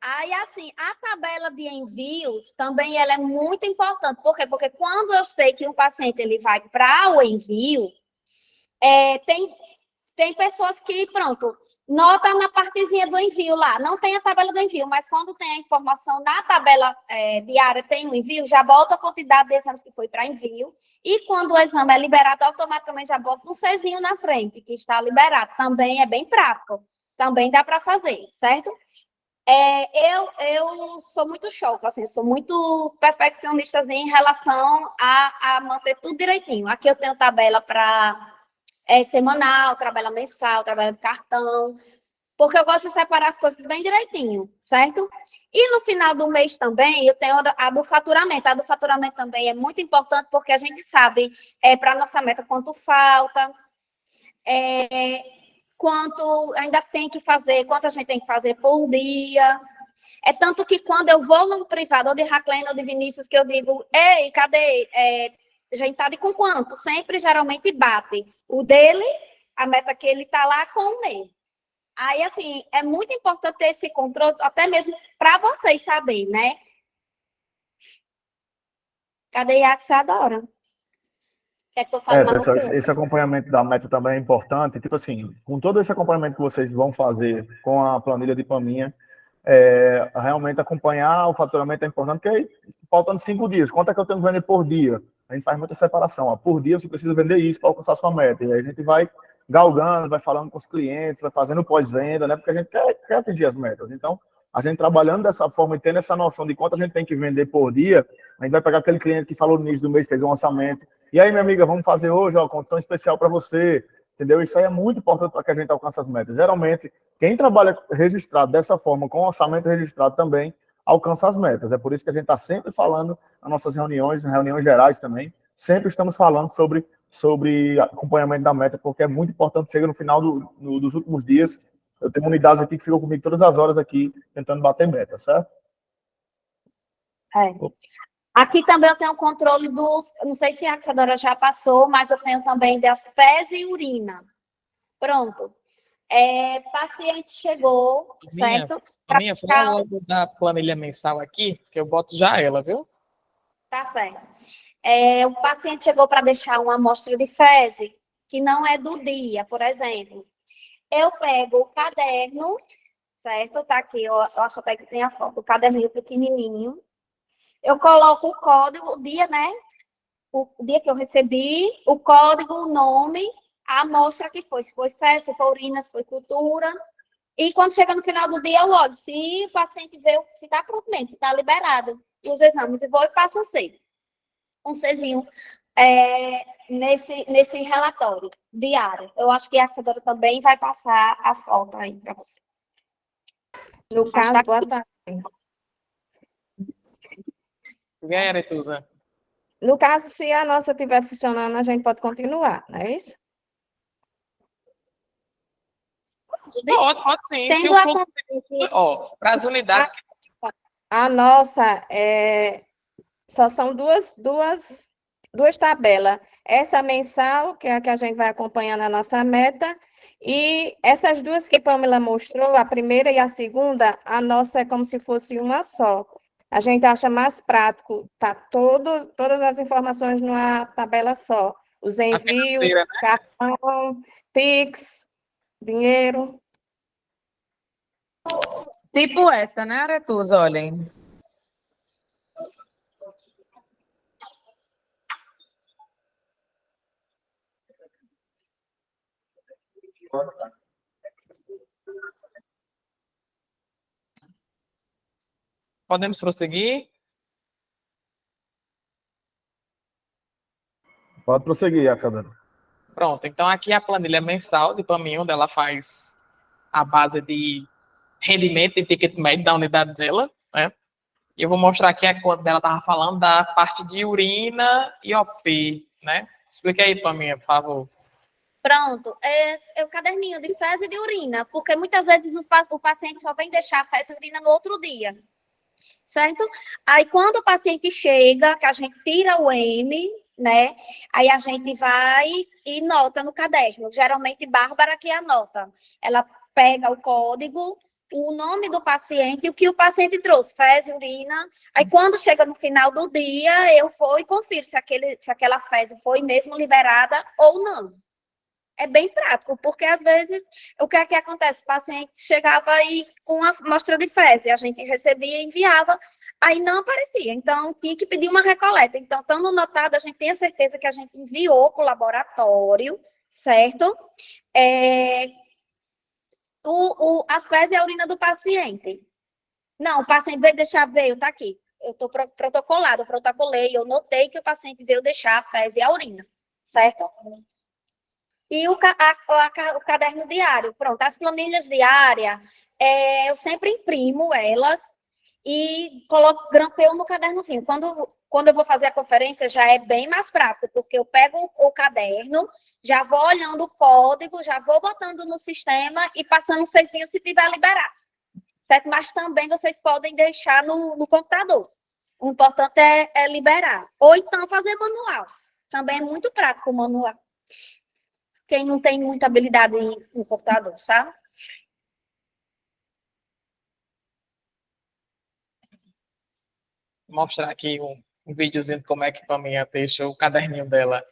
Aí, assim, a tabela de envios também ela é muito importante. Por quê? Porque quando eu sei que o paciente ele vai para o envio, tem pessoas que, pronto, nota na partezinha do envio lá, não tem a tabela do envio, mas quando tem a informação na tabela diária, tem o envio, já bota a quantidade de exames que foi para envio, e quando o exame é liberado, automaticamente já bota um Czinho na frente, que está liberado. Também é bem prático, também dá para fazer, certo? Eu sou muito choque, assim, sou muito perfeccionista em relação a manter tudo direitinho. Aqui eu tenho tabela para semanal, tabela mensal, tabela de cartão, porque eu gosto de separar as coisas bem direitinho, certo? E no final do mês também, eu tenho a do faturamento. A do faturamento também é muito importante, porque a gente sabe, para a nossa meta, quanto falta, quanto ainda tem que fazer, quanto a gente tem que fazer por dia. É tanto que quando eu vou no privado, ou de Raclene ou de Vinícius, que eu digo, ei, cadê? A gente tá de com quanto? Sempre, geralmente, bate. O dele, a meta que ele está lá com o meu. Aí, assim, é muito importante ter esse controle, até mesmo para vocês saberem, né? Cadê a que você adora? Quer que eu fale mais pessoal, esse acompanhamento da meta também é importante. Tipo assim, com todo esse acompanhamento que vocês vão fazer com a planilha de Paminha, realmente acompanhar o faturamento é importante, porque aí, faltando 5 dias, quanto é que eu tenho que vender por dia? A gente faz muita separação. Ó. Por dia você precisa vender isso para alcançar a sua meta. E aí a gente vai galgando, vai falando com os clientes, vai fazendo pós-venda, né? Porque a gente quer atingir as metas. Então, a gente trabalhando dessa forma e tendo essa noção de quanto a gente tem que vender por dia, a gente vai pegar aquele cliente que falou no início do mês, fez um orçamento. E aí, minha amiga, vamos fazer hoje, ó, condição especial para você. Entendeu? Isso aí é muito importante para que a gente alcance as metas. Geralmente, quem trabalha registrado dessa forma, com orçamento registrado também, alcança as metas. É por isso que a gente está sempre falando nas nossas reuniões gerais também, sempre estamos falando sobre acompanhamento da meta, porque é muito importante. Chega no final dos últimos dias, eu tenho unidades aqui que ficam comigo todas as horas aqui, tentando bater meta, certo? Aqui também eu tenho controle dos, não sei se a Axadora já passou, mas eu tenho também da fezes e urina. Pronto. Paciente chegou, certo? Minha, fala logo da planilha mensal aqui, que eu boto já ela, viu? Tá certo. O paciente chegou para deixar uma amostra de fezes, que não é do dia, por exemplo. Eu pego o caderno, certo? Tá aqui, eu acho até que tem a foto, o caderninho pequenininho. Eu coloco o código, o dia, né? O dia que eu recebi, o código, o nome, a amostra que foi. Se foi fezes, se foi urina, se foi cultura. E quando chega no final do dia, eu olho se o paciente vê, se está pronto mesmo, se está liberado os exames. E vou e passo um Czinho nesse relatório diário. Eu acho que a Axadora também vai passar a foto aí para vocês. No caso, boa tarde. Vem, Aretusa. No caso, se a nossa estiver funcionando, a gente pode continuar, não é isso? Pode sim. Se o fluxo, para as unidades. A nossa só são duas tabelas. Essa mensal, que é a que a gente vai acompanhando a nossa meta, e essas duas que a Pamela mostrou, a primeira e a segunda, a nossa é como se fosse uma só. A gente acha mais prático, tá todas as informações numa tabela só. Os envios, né? Cartão, Pix, dinheiro. Tipo essa, né, Aretusa? Olhem. Podemos prosseguir? Pode prosseguir, Axadora. Pronto, então aqui é a planilha mensal de Paminho, onde ela faz a base de rendimento e ticket médio da unidade dela, né? E eu vou mostrar aqui a conta dela estava falando da parte de urina e OP, né? Explica aí, Paminha, por favor. Pronto, é o caderninho de fezes e de urina, porque muitas vezes o paciente só vem deixar a fezes e urina no outro dia, certo? Aí quando o paciente chega, que a gente tira o M, né? Aí a gente vai e nota no caderno. Geralmente, Bárbara que anota. Ela pega o código, o nome do paciente e o que o paciente trouxe, fezes, urina. Aí, quando chega no final do dia, eu vou e confiro se aquela fezes foi mesmo liberada ou não. É bem prático, porque às vezes, o que é que acontece? O paciente chegava aí com uma amostra de fezes, a gente recebia e enviava, aí não aparecia. Então, tinha que pedir uma recoleta. Então, estando notado, a gente tem a certeza que a gente enviou para o laboratório, certo? A fezes é a urina do paciente. Não, o paciente veio, tá aqui. Eu estou protocolado, eu protocolei, eu notei que o paciente veio deixar a fezes e a urina, certo? E o caderno diário, pronto, as planilhas diárias, eu sempre imprimo elas e grampeio no cadernozinho. Quando eu vou fazer a conferência, já é bem mais prático, porque eu pego o caderno, já vou olhando o código, já vou botando no sistema e passando um sezinho se tiver liberado, certo? Mas também vocês podem deixar no computador. O importante é liberar. Ou então fazer manual. Também é muito prático o manual. Quem não tem muita habilidade no computador, sabe? Vou mostrar aqui um videozinho de como é que a Paminha deixa o caderninho dela.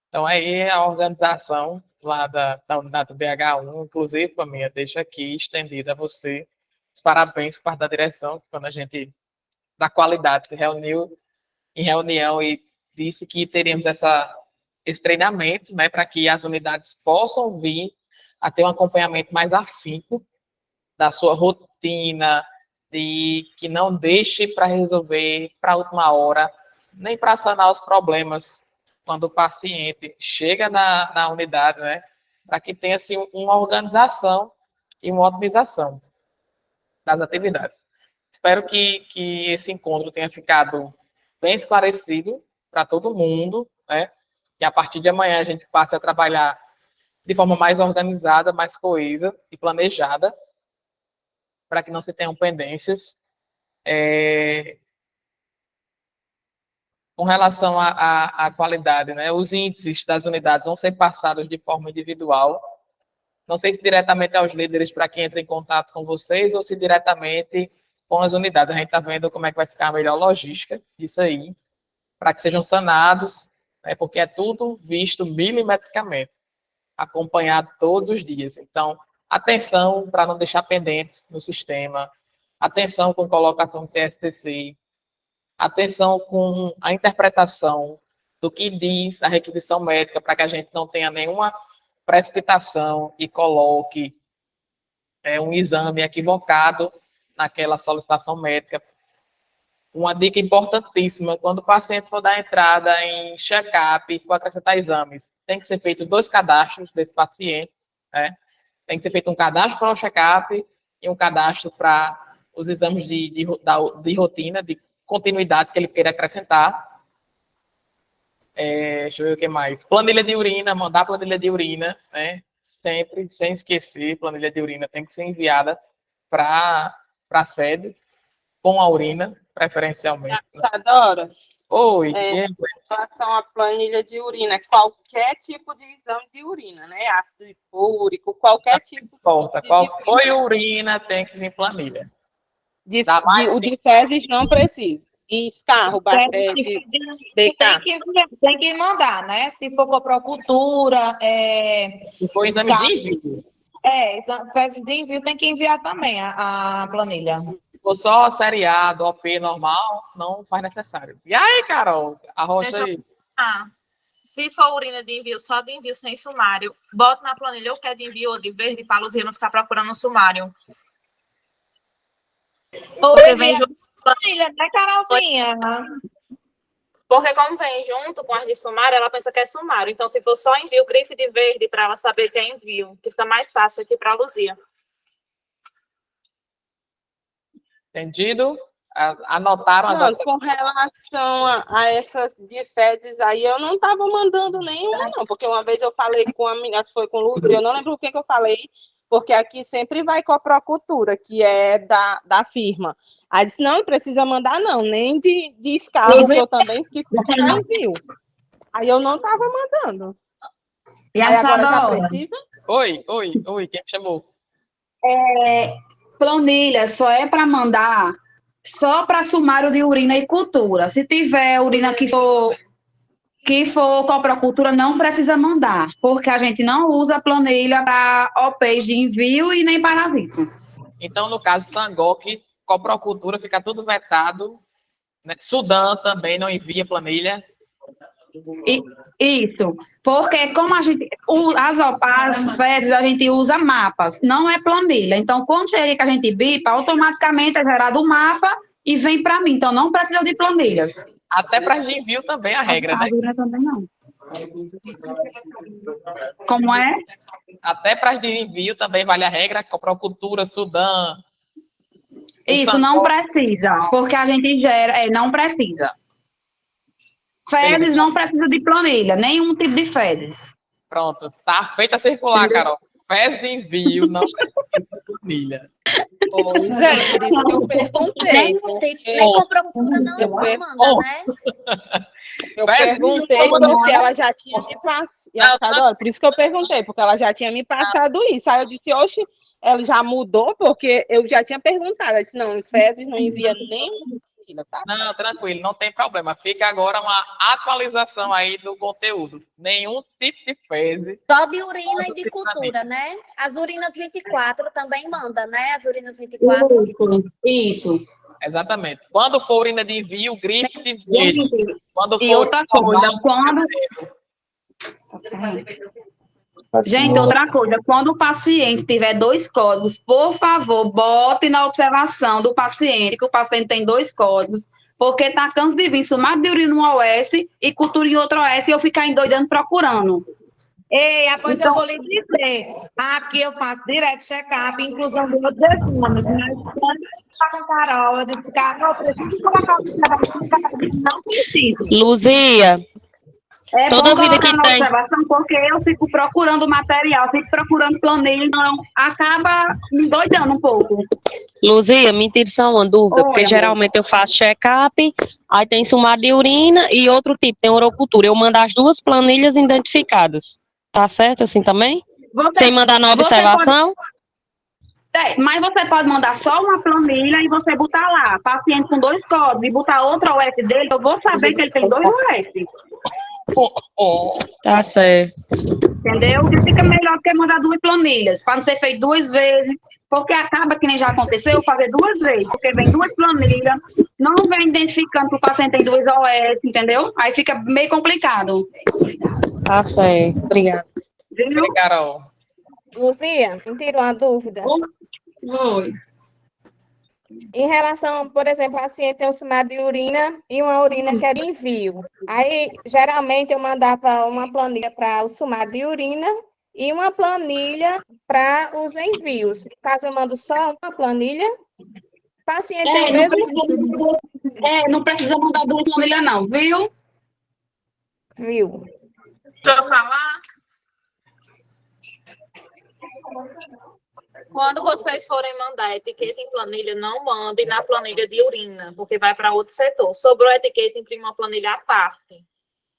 Então, aí a organização lá da unidade do BH1, inclusive, Paminha, deixa aqui estendida a você os parabéns por parte da direção, quando a gente, da qualidade, se reuniu em reunião e disse que teríamos esse treinamento, né, para que as unidades possam vir a ter um acompanhamento mais afinco da sua rotina, de que não deixe para resolver para a última hora, nem para sanar os problemas quando o paciente chega na unidade, né, para que tenha assim, uma organização e uma otimização das atividades. Espero que esse encontro tenha ficado bem esclarecido para todo mundo, né? Que a partir de amanhã a gente passe a trabalhar de forma mais organizada, mais coesa e planejada, para que não se tenham pendências. Com relação à qualidade, né? Os índices das unidades vão ser passados de forma individual. Não sei se diretamente aos líderes para quem entra em contato com vocês ou se diretamente com as unidades. A gente está vendo como é que vai ficar a melhor logística disso aí, para que sejam sanados, né, porque é tudo visto milimetricamente, acompanhado todos os dias. Então, atenção para não deixar pendentes no sistema, atenção com colocação de TSTC, atenção com a interpretação do que diz a requisição médica, para que a gente não tenha nenhuma precipitação e coloque um exame equivocado naquela solicitação médica. Uma dica importantíssima, quando o paciente for dar entrada em check-up, for acrescentar exames, tem que ser feito 2 cadastros desse paciente, né? Tem que ser feito um cadastro para o check-up e um cadastro para os exames de rotina, de continuidade que ele queira acrescentar. Deixa eu ver o que mais. Planilha de urina, mandar planilha de urina, né? Sempre, sem esquecer, planilha de urina tem que ser enviada para a sede com a urina, preferencialmente. Adora. Oi. Em relação à planilha de urina, qualquer tipo de exame de urina, né? Ácido hipúrico, qualquer tipo. Não importa, qual foi a urina, tem que vir planilha. O de fezes não precisa. e escarro, de BK. Tem que mandar, né? Se for com a Procultura, Se for exame de envio. fezes de envio, tem que enviar também a planilha. Se for só seriado, OP normal, não faz necessário. E aí, Carol? Arrocha aí. Se for urina de envio, só de envio sem sumário, bota na planilha ou quer de envio ou de verde para a Luzia não ficar procurando no sumário. Porque vem junto com a planilha, né, Carolzinha? Porque como vem junto com as de sumário, ela pensa que é sumário. Então, se for só envio, grife de verde para ela saber que é envio, que fica mais fácil aqui para a Luzia. Entendido? Anotaram Não, com relação a essas de fezes aí, eu não estava mandando nenhuma, não, porque uma vez eu falei com a menina, foi com o Lúcio, eu não lembro o que eu falei, porque aqui sempre vai com a Procultura, que é da firma. Aí disse, não precisa mandar não, nem de escala, que eu também que envio. Aí eu não estava mandando. E aí agora já Isadora? precisa? Oi, quem me chamou? Planilha só é para mandar só para sumário de urina e cultura. Se tiver urina que for com a Procultura, não precisa mandar, porque a gente não usa planilha para OPs de envio e nem parasito. Então, no caso, Sangoc, Coprocultura, fica tudo vetado. Né? Sudã também não envia planilha. Isso, porque como a gente, as fezes a gente usa mapas, não é planilha. Então, quando chega que a gente bipa, automaticamente é gerado um mapa e vem para mim. Então, não precisa de planilhas. Até para envio também a regra, né? Também não. Como é? Até para envio também vale a regra, Coprocultura, Sudã. Isso, não precisa, porque a gente gera, não precisa. Fezes não precisa de planilha, nenhum tipo de fezes. Pronto, tá feita circular, Carol. Fezes de envio, não precisa de planilha. Pois é, por isso que eu perguntei. Nem com Procura não manda, né? Eu perguntei porque ela já tinha me passado. Por isso que eu perguntei, porque ela já tinha me passado isso. Aí eu disse, oxe, ela já mudou, porque eu já tinha perguntado. Ela disse, não, em fezes não envia nem. Tá? Não, tranquilo, não tem problema. Fica agora uma atualização aí do conteúdo. Nenhum tipo de fezes. Só de urina e de cultura, né? As urinas 24 também manda, né? As urinas 24. Isso. Exatamente. Quando for urina de envio, grife de verde. Quando E for outra coisa, Gente, outra coisa, quando o paciente tiver 2 códigos, por favor, bote na observação do paciente que o paciente tem 2 códigos, porque tá cansado de vir sumário de urina no OS e cultura em outro OS e eu ficar endoidando procurando. Pois eu vou lhe dizer, aqui eu faço direto check-up, inclusão de outros exames, mas quando eu estava com a Carol, eu disse, Carol, eu preciso colocar o não preciso. Luzia, É toda bom vida colocar que na tem. observação, porque eu fico procurando material, fico procurando planilha, então acaba me doidando um pouco. Luzia, me tira só uma dúvida, porque amor. geralmente eu faço check-up, aí tem sumário de urina e outro tipo, tem urocultura. Eu mando as 2 planilhas identificadas. Tá certo assim também? Sem mandar na observação? Mas você pode mandar só uma planilha e você botar lá, paciente com 2 códigos, e botar outra OS dele, eu vou saber que ele tem 2 OS. Tá certo. Entendeu? Que fica melhor do que mandar 2 planilhas, para não ser feito 2 vezes, porque acaba que nem já aconteceu, fazer 2 vezes, porque vem 2 planilhas, não vem identificando que o paciente tem 2 OS, entendeu? Aí fica meio complicado. Tá certo. Obrigada. Oi, Carol. Luzia, me tira uma dúvida. Oi. Em relação, por exemplo, a paciente tem um sumário de urina e uma urina que é de envio. Aí, geralmente, eu mandava uma planilha para o sumário de urina e uma planilha para os envios. No caso, eu mando só uma planilha. O paciente tem o mesmo... Não precisa mandar 2 planilhas não, viu? Viu? Deixa eu falar. Quando vocês forem mandar etiqueta em planilha, não mandem na planilha de urina, porque vai para outro setor. Sobrou a etiqueta, imprime uma planilha à parte,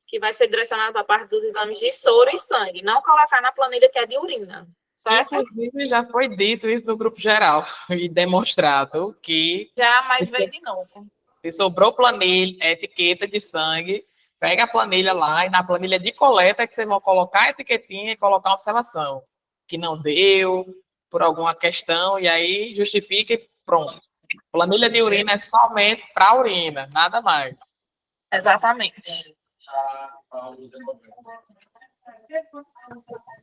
que vai ser direcionada para a parte dos exames de soro e sangue. Não colocar na planilha que é de urina, certo? Inclusive, já foi dito isso no grupo geral e demonstrado que... Já, mas vem de novo. Se sobrou planilha, etiqueta de sangue, pega a planilha lá e na planilha de coleta é que vocês vão colocar a etiquetinha e colocar uma observação. Que não deu, por alguma questão, e aí justifica e pronto. Planilha de urina é somente para urina, nada mais. Exatamente.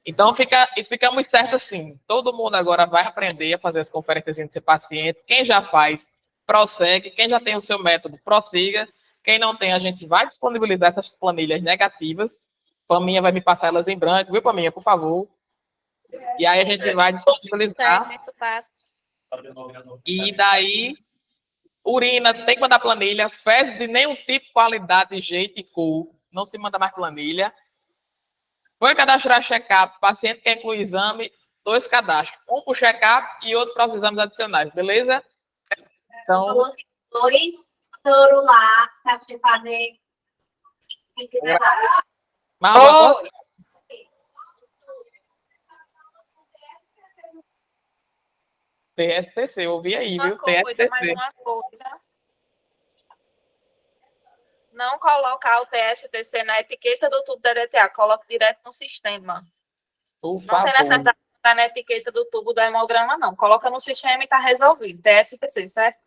Então, ficamos certos assim. Todo mundo agora vai aprender a fazer as conferências de ser paciente. Quem já faz, prossegue. Quem já tem o seu método, prossiga. Quem não tem, a gente vai disponibilizar essas planilhas negativas. Paminha vai me passar elas em branco, viu, Paminha, por favor? E aí a gente vai disponibilizar. E daí, urina, tem que mandar planilha. Fezes de nenhum tipo, qualidade, jeito e cor. Não se manda mais planilha. Foi cadastrar check-up, paciente quer incluir exame, 2 cadastros. Um para o check-up e outro para os exames adicionais, beleza? Então... 2 celular para você fazer... Mas, TSTC, ouvi aí, viu? TSTC. Mais uma coisa. Não colocar o TSTC na etiqueta do tubo da DTA, coloque direto no sistema. Por não favor. tem necessidade de botar na etiqueta do tubo do hemograma, não. Coloca no sistema e está resolvido. TSTC, certo?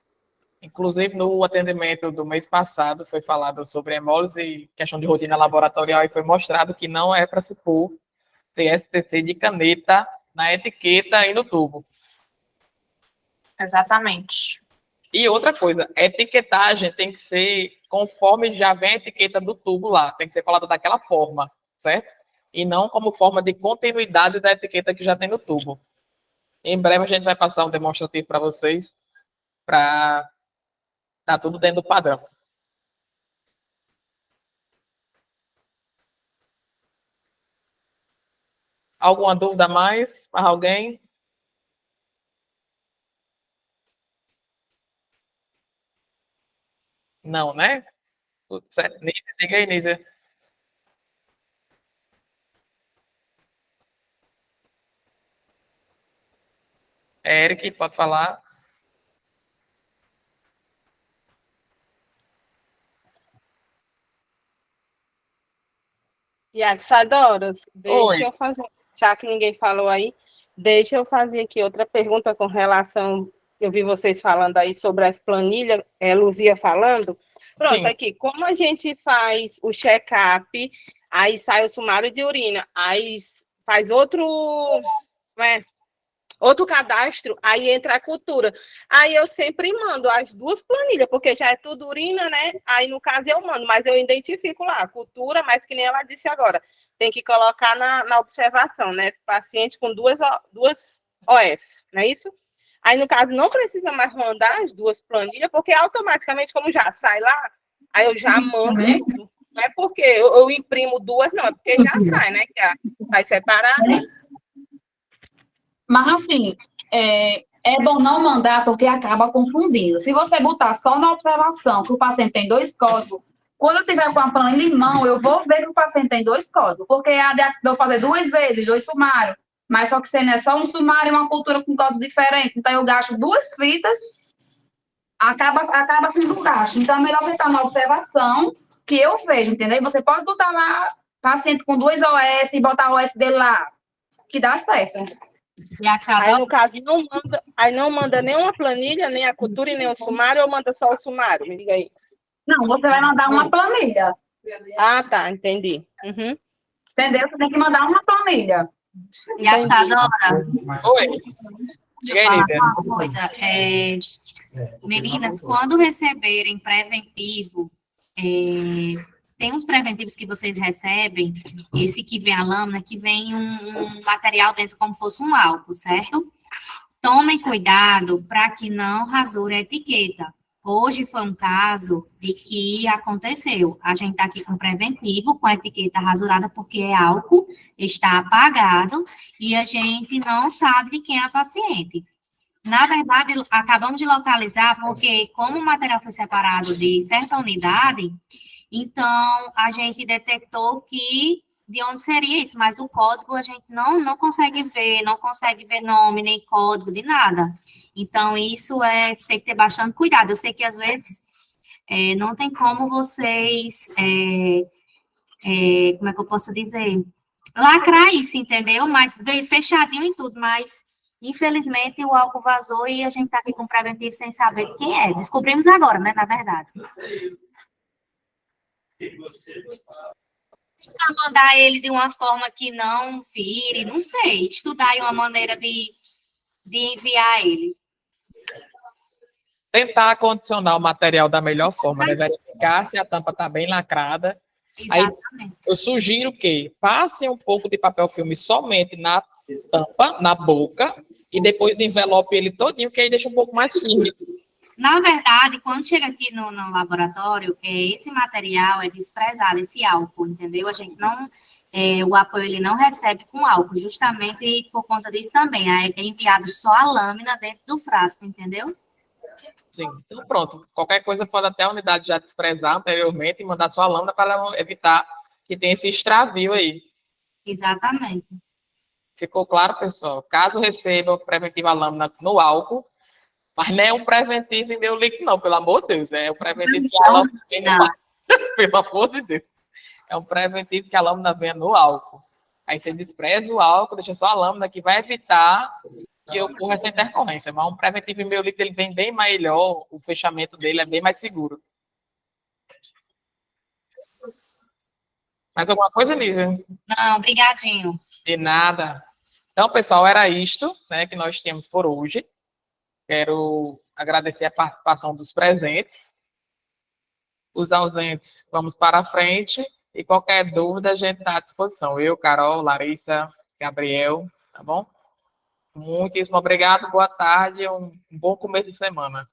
Inclusive, no atendimento do mês passado, foi falado sobre hemólise e questão de rotina laboratorial e foi mostrado que não é para se pôr TSTC de caneta na etiqueta e no tubo. Exatamente. E outra coisa, a etiquetagem tem que ser conforme já vem a etiqueta do tubo lá, tem que ser colada daquela forma, certo? E não como forma de continuidade da etiqueta que já tem no tubo. Em breve a gente vai passar um demonstrativo para vocês, para estar tudo dentro do padrão. Alguma dúvida a mais? Para alguém? Não, né? Tudo certo. Nízia, diga aí, Nízia. Eric, pode falar. E a Isadora, Oi. deixa eu fazer, já que ninguém falou aí, deixa eu fazer aqui outra pergunta com relação, eu vi vocês falando aí sobre as planilhas, Luzia falando. Pronto, Sim. aqui, como a gente faz o check-up, aí sai o sumário de urina, aí faz outro cadastro, aí entra a cultura. Aí eu sempre mando as 2 planilhas, porque já é tudo urina, né? Aí, no caso, eu mando, mas eu identifico lá a cultura, mas que nem ela disse agora, tem que colocar na observação, né? Paciente com 2 OS, não é isso? Aí, no caso, não precisa mais mandar as 2 planilhas, porque automaticamente, como já sai lá, aí eu já mando. Não é porque eu imprimo 2, não, é porque já sai, né? Que sai separado. Mas, assim, é bom não mandar porque acaba confundindo. Se você botar só na observação que o paciente tem 2 códigos, quando eu tiver com a planilha em mão, eu vou ver que o paciente tem 2 códigos, porque eu fazer 2 vezes, 2 sumários, mas só que se não é só um sumário e uma cultura com código diferente, então eu gasto 2 fitas, acaba sendo um gasto. Então, é melhor você estar na observação que eu vejo, entendeu? Você pode botar lá paciente com 2 OS e botar o OS dele lá, que dá certo. Aí, no caso, não manda nenhuma planilha, nem a cultura e nem o sumário, ou manda só o sumário? Me diga aí. Não, você vai mandar uma planilha. Ah, tá, entendi. Uhum. Entendeu? Você tem que mandar uma planilha. E a Isadora, Oi. deixa eu falar uma coisa. Meninas, quando receberem preventivo, tem uns preventivos que vocês recebem, esse que vem a lâmina, que vem um material dentro como fosse um álcool, certo? Tomem cuidado para que não rasure a etiqueta. Hoje foi um caso de que aconteceu. A gente está aqui com preventivo, com a etiqueta rasurada, porque é álcool, está apagado, e a gente não sabe de quem é a paciente. Na verdade, acabamos de localizar, porque como o material foi separado de certa unidade, então, a gente detectou que de onde seria isso, mas o código a gente não consegue ver nome, nem código, de nada. Então, isso tem que ter bastante cuidado. Eu sei que, às vezes, Não tem como vocês, como é que eu posso dizer? Lacrar isso, entendeu? Mas veio fechadinho em tudo, mas infelizmente o álcool vazou e a gente tá aqui com preventivo sem saber de quem é. Descobrimos agora, né, na verdade. Mandar ele de uma forma que não vire, não sei, estudar aí uma maneira de enviar ele. Tentar condicionar o material da melhor forma, né? Verificar se a tampa está bem lacrada. Exatamente. Aí, eu sugiro que passe um pouco de papel filme somente na tampa, na boca, e depois envelope ele todinho, que aí deixa um pouco mais firme. Na verdade, quando chega aqui no laboratório, esse material é desprezado, esse álcool, entendeu? A gente não, o apoio ele não recebe com álcool, justamente por conta disso também. Aí é enviado só a lâmina dentro do frasco, entendeu? Sim, então pronto. Qualquer coisa pode até a unidade já desprezar anteriormente e mandar sua lâmina para evitar que tenha esse extravio aí. Exatamente. Ficou claro, pessoal? Caso receba o preventivo a lâmina no álcool, mas não é um preventivo em meu líquido, não, pelo amor de Deus. É um preventivo que a lâmina vem no álcool. Pelo amor de Deus. É um preventivo que a lâmina venha no álcool. Aí você despreza o álcool, deixa só a lâmina, que vai evitar que ocorra essa intercorrência. Mas um preventivo em meu líquido, ele vem bem melhor, o fechamento dele é bem mais seguro. Mais alguma coisa, Nívia? Não, obrigadinho. De nada. Então, pessoal, era isto, né, que nós tínhamos por hoje. Quero agradecer a participação dos presentes. Os ausentes, vamos para a frente. E qualquer dúvida, a gente está à disposição. Eu, Carol, Larissa, Gabriel, tá bom? Muitíssimo obrigado, boa tarde, um bom começo de semana.